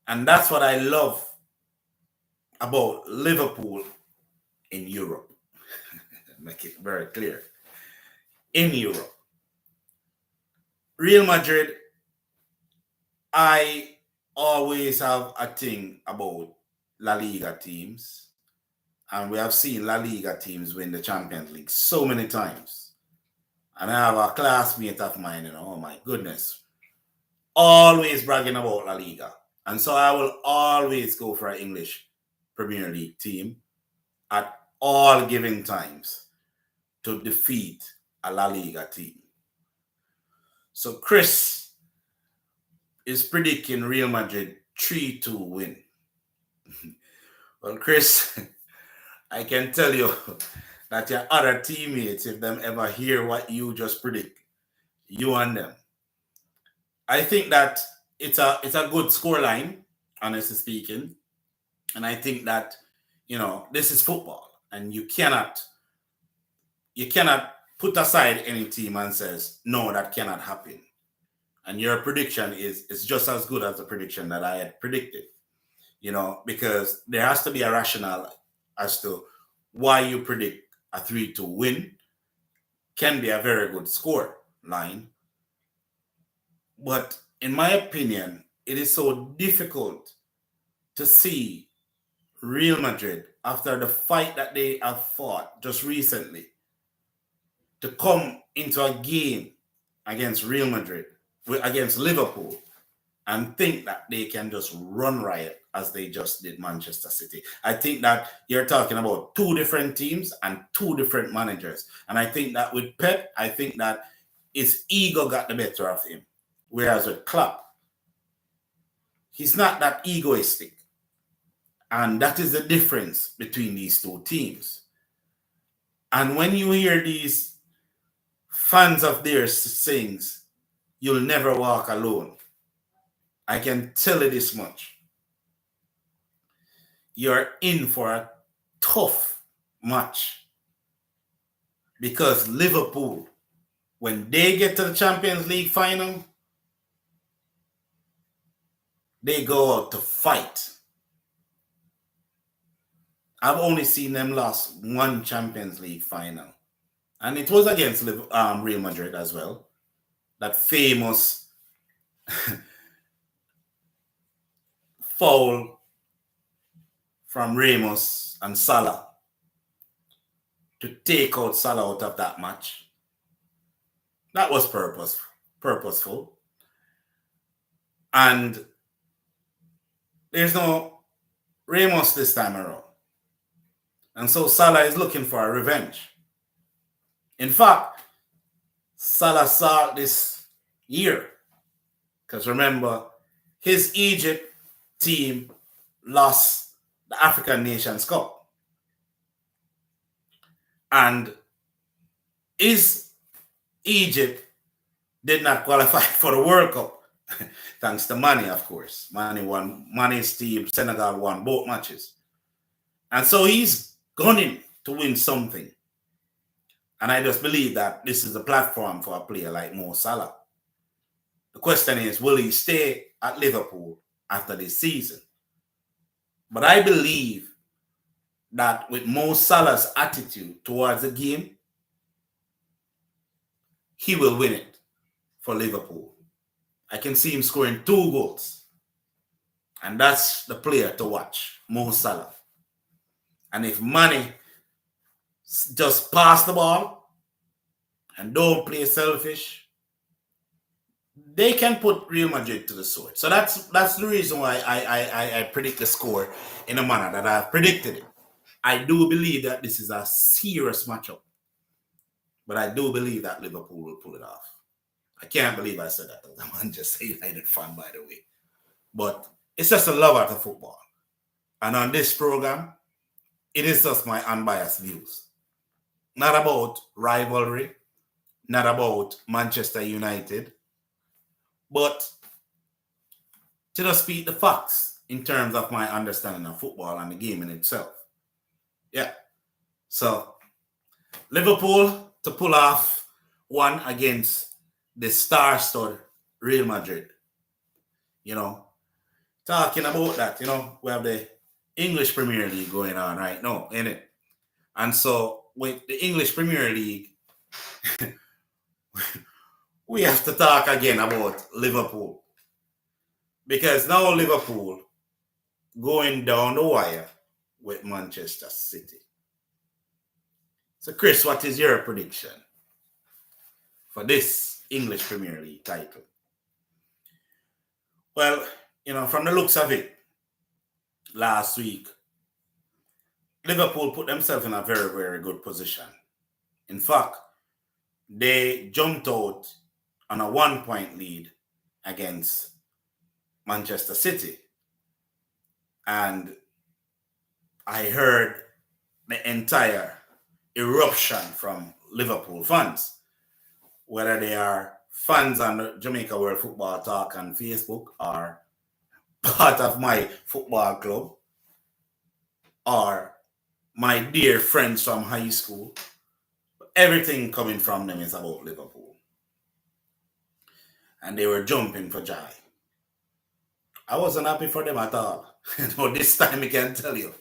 A: And that's what I love about Liverpool in Europe. Make it very clear. In Europe. Real Madrid, I always have a thing about La Liga teams. And we have seen La Liga teams win the Champions League so many times. And I have a classmate of mine, oh my goodness, always bragging about La Liga. And so I will always go for an English Premier League team at all given times to defeat a La Liga team. So Chris is predicting Real Madrid 3-2 win. Well, Chris, I can tell you that your other teammates, if them ever hear what you just predict, you and them. I think that it's a good scoreline, honestly speaking. And I think that, this is football. And you cannot put aside any team and says, no, that cannot happen. And your prediction is just as good as the prediction that I had predicted. Because there has to be a rationale as to why you predict a 3-2 win. Can be a very good score line. But in my opinion, it is so difficult to see Real Madrid, after the fight that they have fought just recently, to come into a game against Real Madrid, against Liverpool, and think that they can just run riot as they just did Manchester City. I think that you're talking about two different teams and two different managers. And I think that with Pep, I think that his ego got the better of him. Whereas with Klopp, he's not that egoistic. And that is the difference between these two teams. And when you hear these fans of theirs sings, you'll never walk alone, I can tell you this much. You're in for a tough match. Because Liverpool, when they get to the Champions League final, they go out to fight. I've only seen them lost one Champions League final. And it was against Real Madrid as well. That famous foul from Ramos and Salah to take out Salah out of that match. That was purposeful. And there's no Ramos this time around. And so Salah is looking for a revenge. In fact, Salah saw this year. Because remember, his Egypt team lost the African Nations Cup. And his Egypt did not qualify for the World Cup. Thanks to Mane, of course. Mane's team, Senegal won both matches. And so he's gunning to win something. And I just believe that this is a platform for a player like Mo Salah. The question is, will he stay at Liverpool after this season? But I believe that with Mo Salah's attitude towards the game, he will win it for Liverpool. I can see him scoring 2 goals. And that's the player to watch, Mo Salah. And if Mane just pass the ball and don't play selfish, they can put Real Madrid to the sword. So that's the reason why I predict the score in a manner that I've predicted it. I do believe that this is a serious matchup. But I do believe that Liverpool will pull it off. I can't believe I said that as a Manchester United fan, by the way. But it's just a love out of football. And on this program, it is just my unbiased views. Not about rivalry, not about Manchester United, but to just speak the facts in terms of my understanding of football and the game in itself. Yeah. So, Liverpool to pull off one against the star-studded Real Madrid. You know, talking about that, we have the English Premier League going on right now, innit? And so, with the English Premier League, we have to talk again about Liverpool. Because now Liverpool going down the wire with Manchester City. So, Chris, what is your prediction for this English Premier League title? Well, from the looks of it, last week, Liverpool put themselves in a very, very good position. In fact, they jumped out on a 1-point lead against Manchester City. And I heard the entire eruption from Liverpool fans, whether they are fans on the Jamaica World Football Talk on Facebook or part of my football club or my dear friends from high school. Everything coming from them is about Liverpool. And they were jumping for joy. I wasn't happy for them at all. This time I can tell you.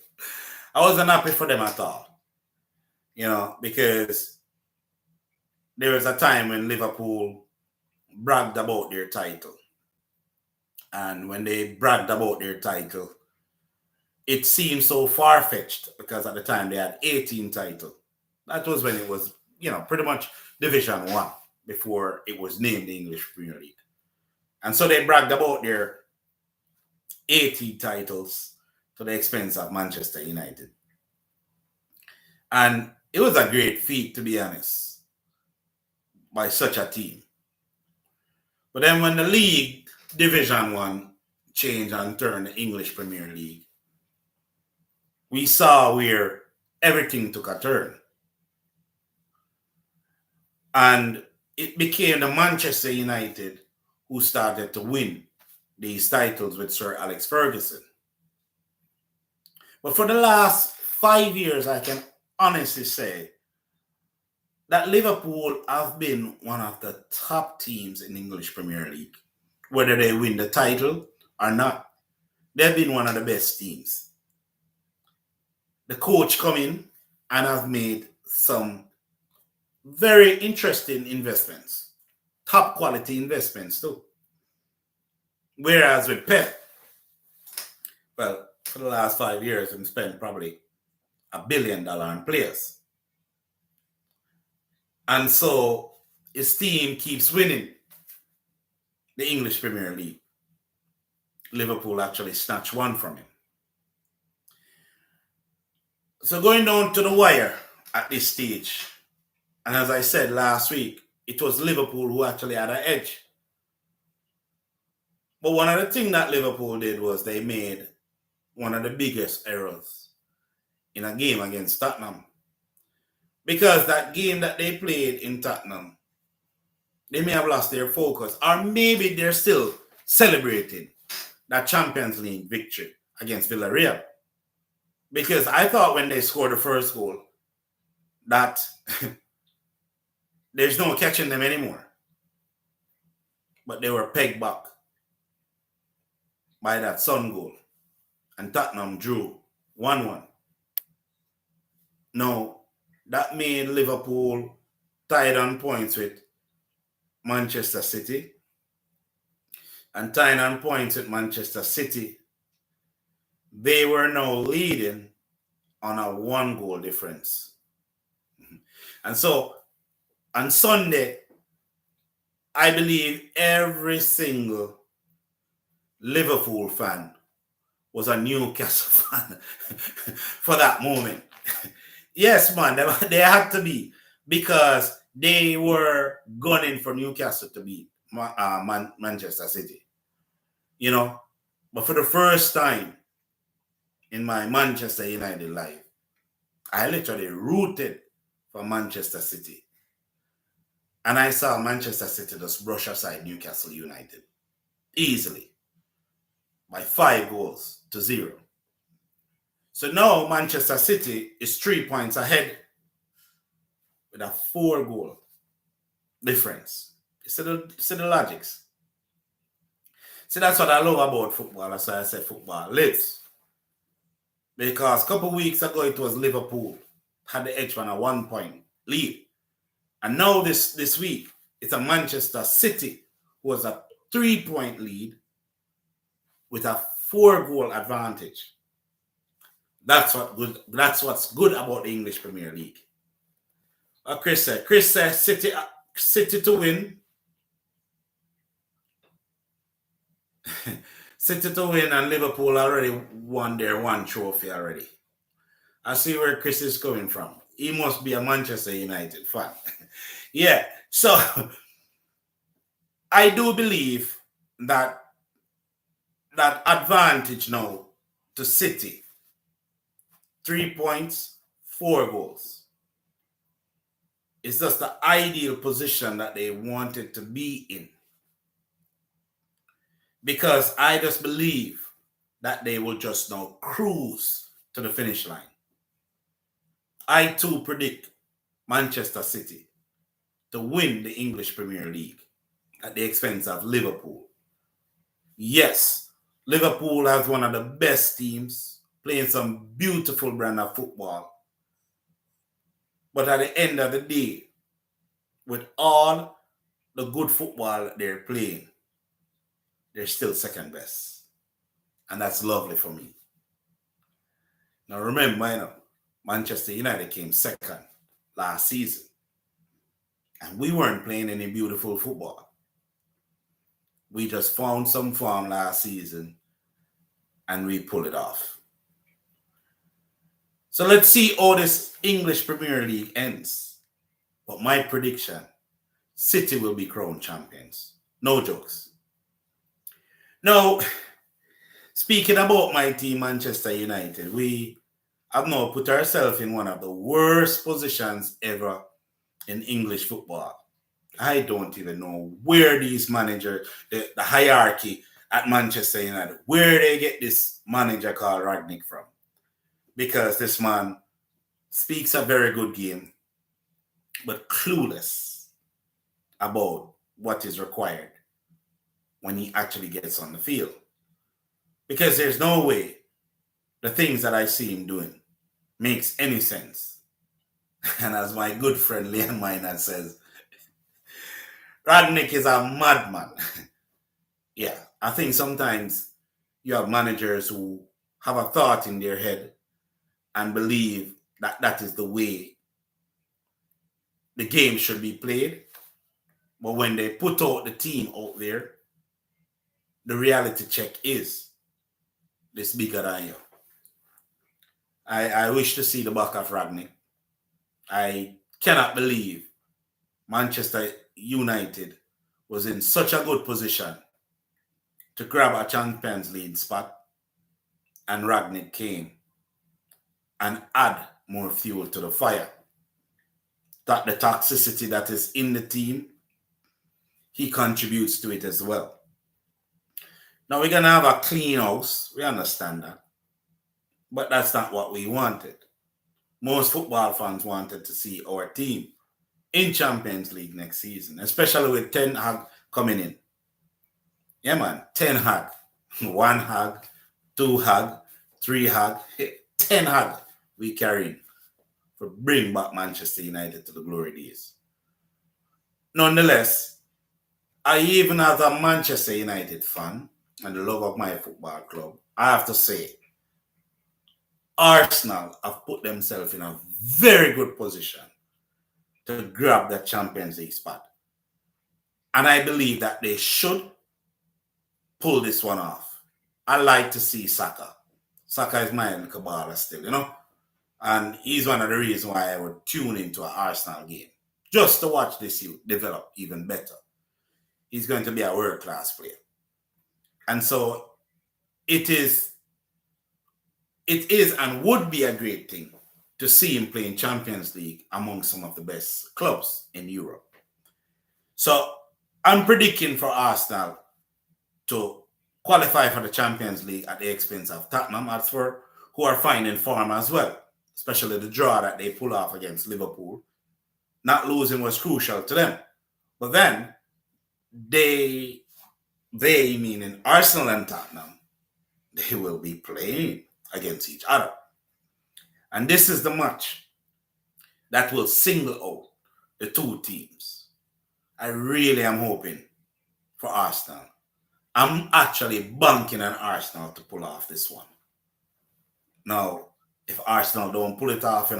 A: I wasn't happy for them at all. Because there was a time when Liverpool bragged about their title. And when they bragged about their title, it seemed so far-fetched because at the time they had 18 titles. That was when it was, pretty much Division 1 before it was named the English Premier League. And so they bragged about their 80 titles to the expense of Manchester United. And it was a great feat, to be honest, by such a team. But then when the league, Division 1, changed and turned the English Premier League, we saw where everything took a turn. And it became the Manchester United who started to win these titles with Sir Alex Ferguson. But for the last 5 years, I can honestly say that Liverpool have been one of the top teams in the English Premier League. Whether they win the title or not, they've been one of the best teams. The coach come in and have made some very interesting investments, top quality investments too. Whereas with Pep, well, for the last 5 years, we've spent probably $1 billion on players. And so his team keeps winning the English Premier League. Liverpool actually snatched one from him. So going down to the wire at this stage, and as I said last week, it was Liverpool who actually had an edge. But one of the things that Liverpool did was they made one of the biggest errors in a game against Tottenham. Because that game that they played in Tottenham, they may have lost their focus, or maybe they're still celebrating that Champions League victory against Villarreal. Because I thought when they scored the first goal that there's no catching them anymore. But they were pegged back by that Sun goal. And Tottenham drew 1-1. Now, that made Liverpool tied on points with Manchester City. And tied on points with Manchester City, they were now leading on a 1-goal difference. And so, on Sunday, I believe every single Liverpool fan was a Newcastle fan for that moment. Yes, man, they had to be, because they were gunning for Newcastle to beat Manchester City. You know, but for the first time in my Manchester United life, I literally rooted for Manchester City. And I saw Manchester City just brush aside Newcastle United easily by 5-0. So now Manchester City is 3 points ahead with a 4-goal difference. You see the logics. See, that's what I love about football. That's why I said football lives. Because a couple of weeks ago, it was Liverpool had the edge on a 1-point lead. And now this week, it's a Manchester City who has a 3-point lead with a 4-goal advantage. That's what's good about the English Premier League. Chris said City to win. City to win, and Liverpool already won their one trophy already. I see where Chris is coming from. He must be a Manchester United fan. Yeah, so I do believe that advantage now to City, 3 points, 4 goals. It's just the ideal position that they wanted to be in. Because I just believe that they will just now cruise to the finish line. I too predict Manchester City to win the English Premier League at the expense of Liverpool. Yes, Liverpool has one of the best teams, playing some beautiful brand of football. But at the end of the day, with all the good football that they're playing, they're still second best. And that's lovely for me. Now remember, Manchester United came second last season. And we weren't playing any beautiful football. We just found some form last season and we pulled it off. So let's see how this English Premier League ends. But my prediction, City will be crowned champions. No jokes. Now, speaking about my team, Manchester United, we have now put ourselves in one of the worst positions ever in English football. I don't even know where these managers, the hierarchy at Manchester United, where they get this manager called Rangnick from. Because this man speaks a very good game, but clueless about what is required when he actually gets on the field. Because there's no way the things that I see him doing makes any sense. And as my good friend Leon Maynard says, Rangnick is a madman. Yeah, I think sometimes you have managers who have a thought in their head and believe that that is the way the game should be played. But when they put out the team out there, the reality check is this bigger than you. I wish to see the back of Rangnick. I cannot believe Manchester United was in such a good position to grab a Champions League spot, and Rangnick came and add more fuel to the fire. That the toxicity that is in the team, he contributes to it as well. Now we're going to have a clean house. We understand that. But that's not what we wanted. Most football fans wanted to see our team in Champions League next season, especially with Ten Hag coming in. Yeah, man, 10 Hag, 1 Hag, 2 Hag, 3 Hag, 10 Hag we carrying for bring back Manchester United to the glory days. Nonetheless, I even as a Manchester United fan and the love of my football club, I have to say, Arsenal have put themselves in a very good position to grab that Champions League spot. And I believe that they should pull this one off. I like to see Saka. Saka is my Kabbalah still, and he's one of the reasons why I would tune into an Arsenal game, just to watch this youth develop even better. He's going to be a world-class player. And so it is and would be a great thing to see him play in Champions League among some of the best clubs in Europe. So I'm predicting for Arsenal to qualify for the Champions League at the expense of Tottenham Hotspur, who are finding form as well, especially the draw that they pull off against Liverpool. Not losing was crucial to them. But then they meaning Arsenal and Tottenham, they will be playing against each other. And this is the match that will single out the two teams. I really am hoping for Arsenal. I'm actually banking on Arsenal to pull off this one. Now, if Arsenal don't pull it off,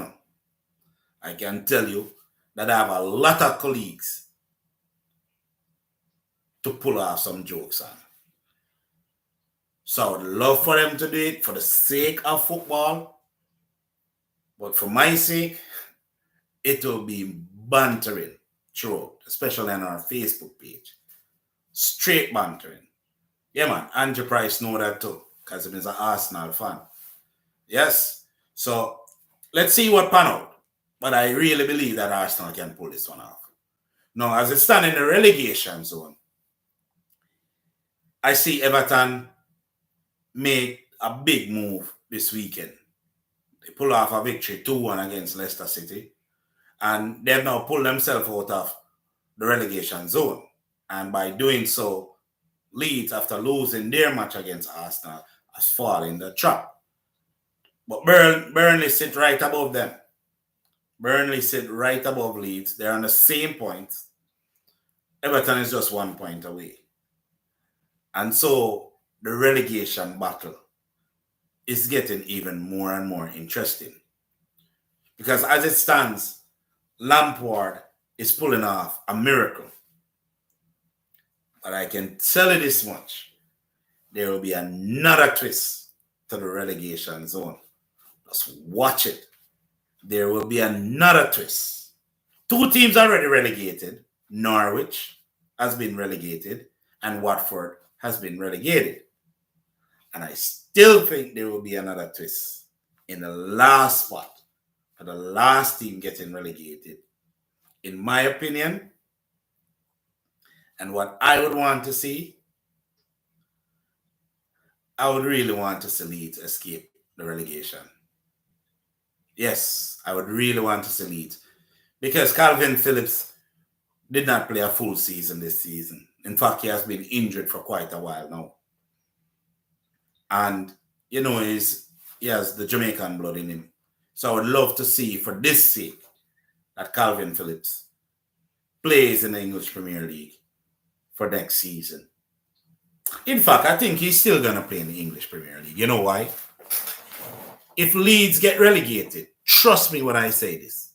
A: I can tell you that I have a lot of colleagues to pull off some jokes on. So I would love for them to do it for the sake of football. But for my sake, it will be bantering throughout, especially on our Facebook page. Straight bantering. Yeah, man. Andrew Price know that too, because he's an Arsenal fan. Yes. So let's see what pan out. But I really believe that Arsenal can pull this one off. Now, as it stands in the relegation zone, I see Everton make a big move this weekend. They pull off a victory 2-1 against Leicester City. And they've now pulled themselves out of the relegation zone. And by doing so, Leeds, after losing their match against Arsenal, has fallen in the trap. But Burnley sit right above them. Burnley sit right above Leeds. They're on the same points. Everton is just 1 point away. And so the relegation battle is getting even more and more interesting. Because as it stands, Lampard is pulling off a miracle. But I can tell you this much. There will be another twist to the relegation zone. Just watch it. There will be another twist. 2 teams already relegated. Norwich has been relegated and Watford has been relegated. And I still think there will be another twist in the last spot for the last team getting relegated. In my opinion, and what I would want to see, I would really want to see Leeds escape the relegation. Yes, I would really want to see Leeds. Because Calvin Phillips did not play a full season this season. In fact, he has been injured for quite a while now. And, he has the Jamaican blood in him. So I would love to see, for this sake, that Calvin Phillips plays in the English Premier League for next season. In fact, I think he's still going to play in the English Premier League. You know why? If Leeds get relegated, trust me when I say this,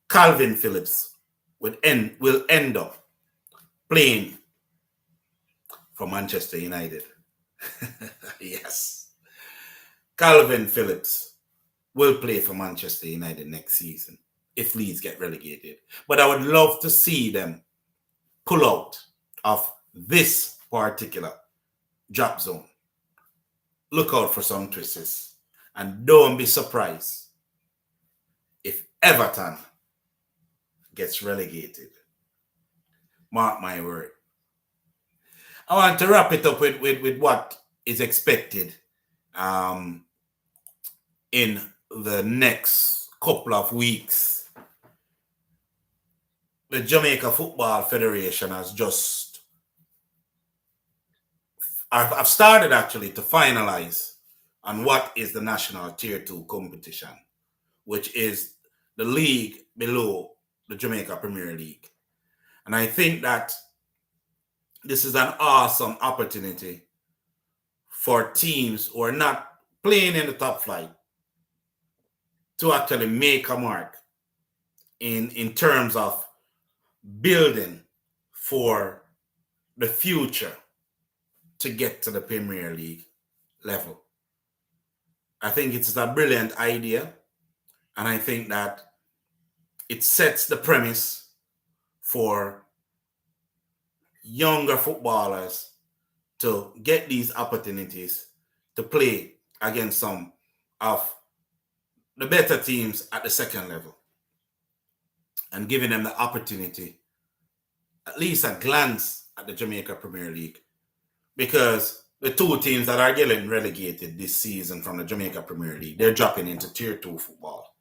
A: Calvin Phillips will end up playing for Manchester United. Yes. Calvin Phillips will play for Manchester United next season if Leeds get relegated. But I would love to see them pull out of this particular drop zone. Look out for some twists. And don't be surprised if Everton gets relegated. Mark my word. I want to wrap it up with what is expected in the next couple of weeks the Jamaica Football Federation has just, I've started actually to finalize on what is the national tier 2 competition, which is the league below the Jamaica Premier League. And I think that this is an awesome opportunity for teams who are not playing in the top flight to actually make a mark in terms of building for the future to get to the Premier League level. I think it's a brilliant idea, and I think that it sets the premise for younger footballers to get these opportunities to play against some of the better teams at the second level, and giving them the opportunity, at least a glance at the Jamaica Premier League. Because the two teams that are getting relegated this season from the Jamaica Premier League, they're dropping into Tier 2 football.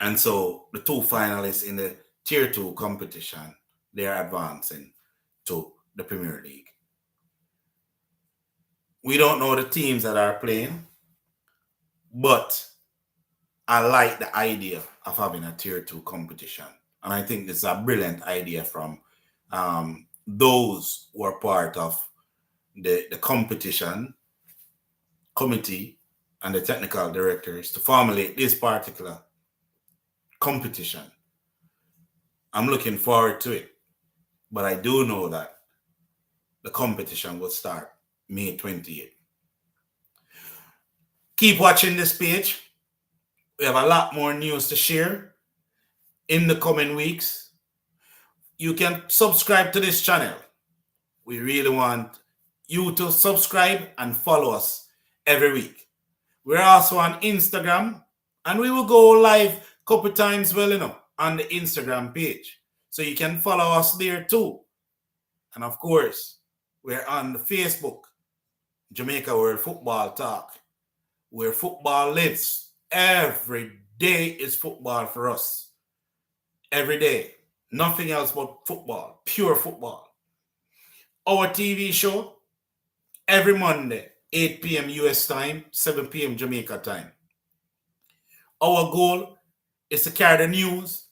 A: And so the two finalists in the Tier 2 competition, they're advancing to the Premier League. We don't know the teams that are playing, but I like the idea of having a Tier 2 competition. And I think this is a brilliant idea from those who are part of the competition committee and the technical directors to formulate this particular competition. I'm looking forward to it, but I do know that the competition will start May 28th. Keep watching this page. We have a lot more news to share in the coming weeks. You can subscribe to this channel. We really want you to subscribe and follow us every week. We're also on Instagram, and we will go live a couple times on the Instagram page. So you can follow us there too. And of course, we're on the Facebook, Jamaica World Football Talk, where football lives. Every day is football for us. Every day. Nothing else but football. Pure football. Our TV show, every Monday, 8 p.m. US time, 7 p.m. Jamaica time. Our goal is to carry the news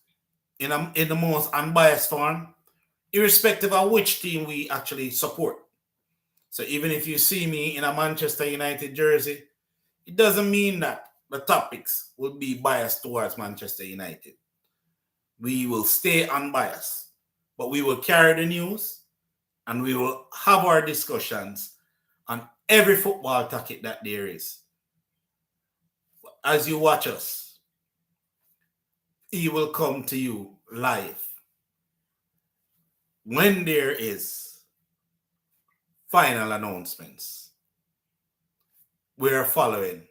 A: in the most unbiased form, irrespective of which team we actually support. So even if you see me in a Manchester United jersey, it doesn't mean that the topics will be biased towards Manchester United. We will stay unbiased, but we will carry the news and we will have our discussions on every football topic that there is. As you watch us, he will come to you live. When there is final announcements, we are following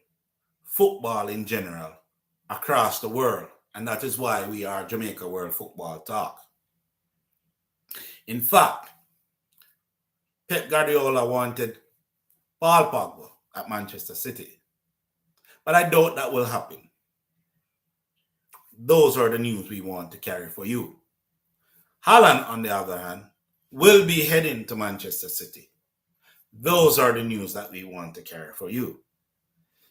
A: football in general across the world, and that is why we are Jamaica World Football Talk. In fact, Pep Guardiola wanted Paul Pogba at Manchester City, but I doubt that will happen. Those are the news we want to carry for you. Haaland, on the other hand, will be heading to Manchester City. Those are the news that we want to carry for you.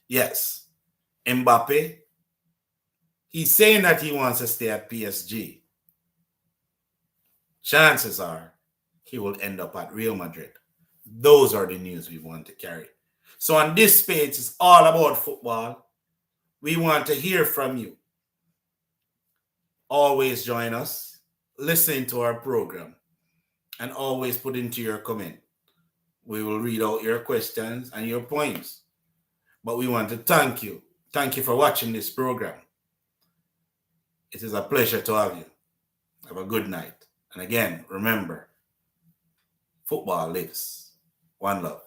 A: Yes, Mbappe, he's saying that he wants to stay at PSG. Chances are he will end up at Real Madrid. Those are the news we want to carry. So on this page, it's all about football. We want to hear from you. Always join us, listen to our program, and always put into your comment. We will read out your questions and your points. But we want to thank you. Thank you for watching this program. It is a pleasure to have you. Have a good night. And again, remember, football lives. One love.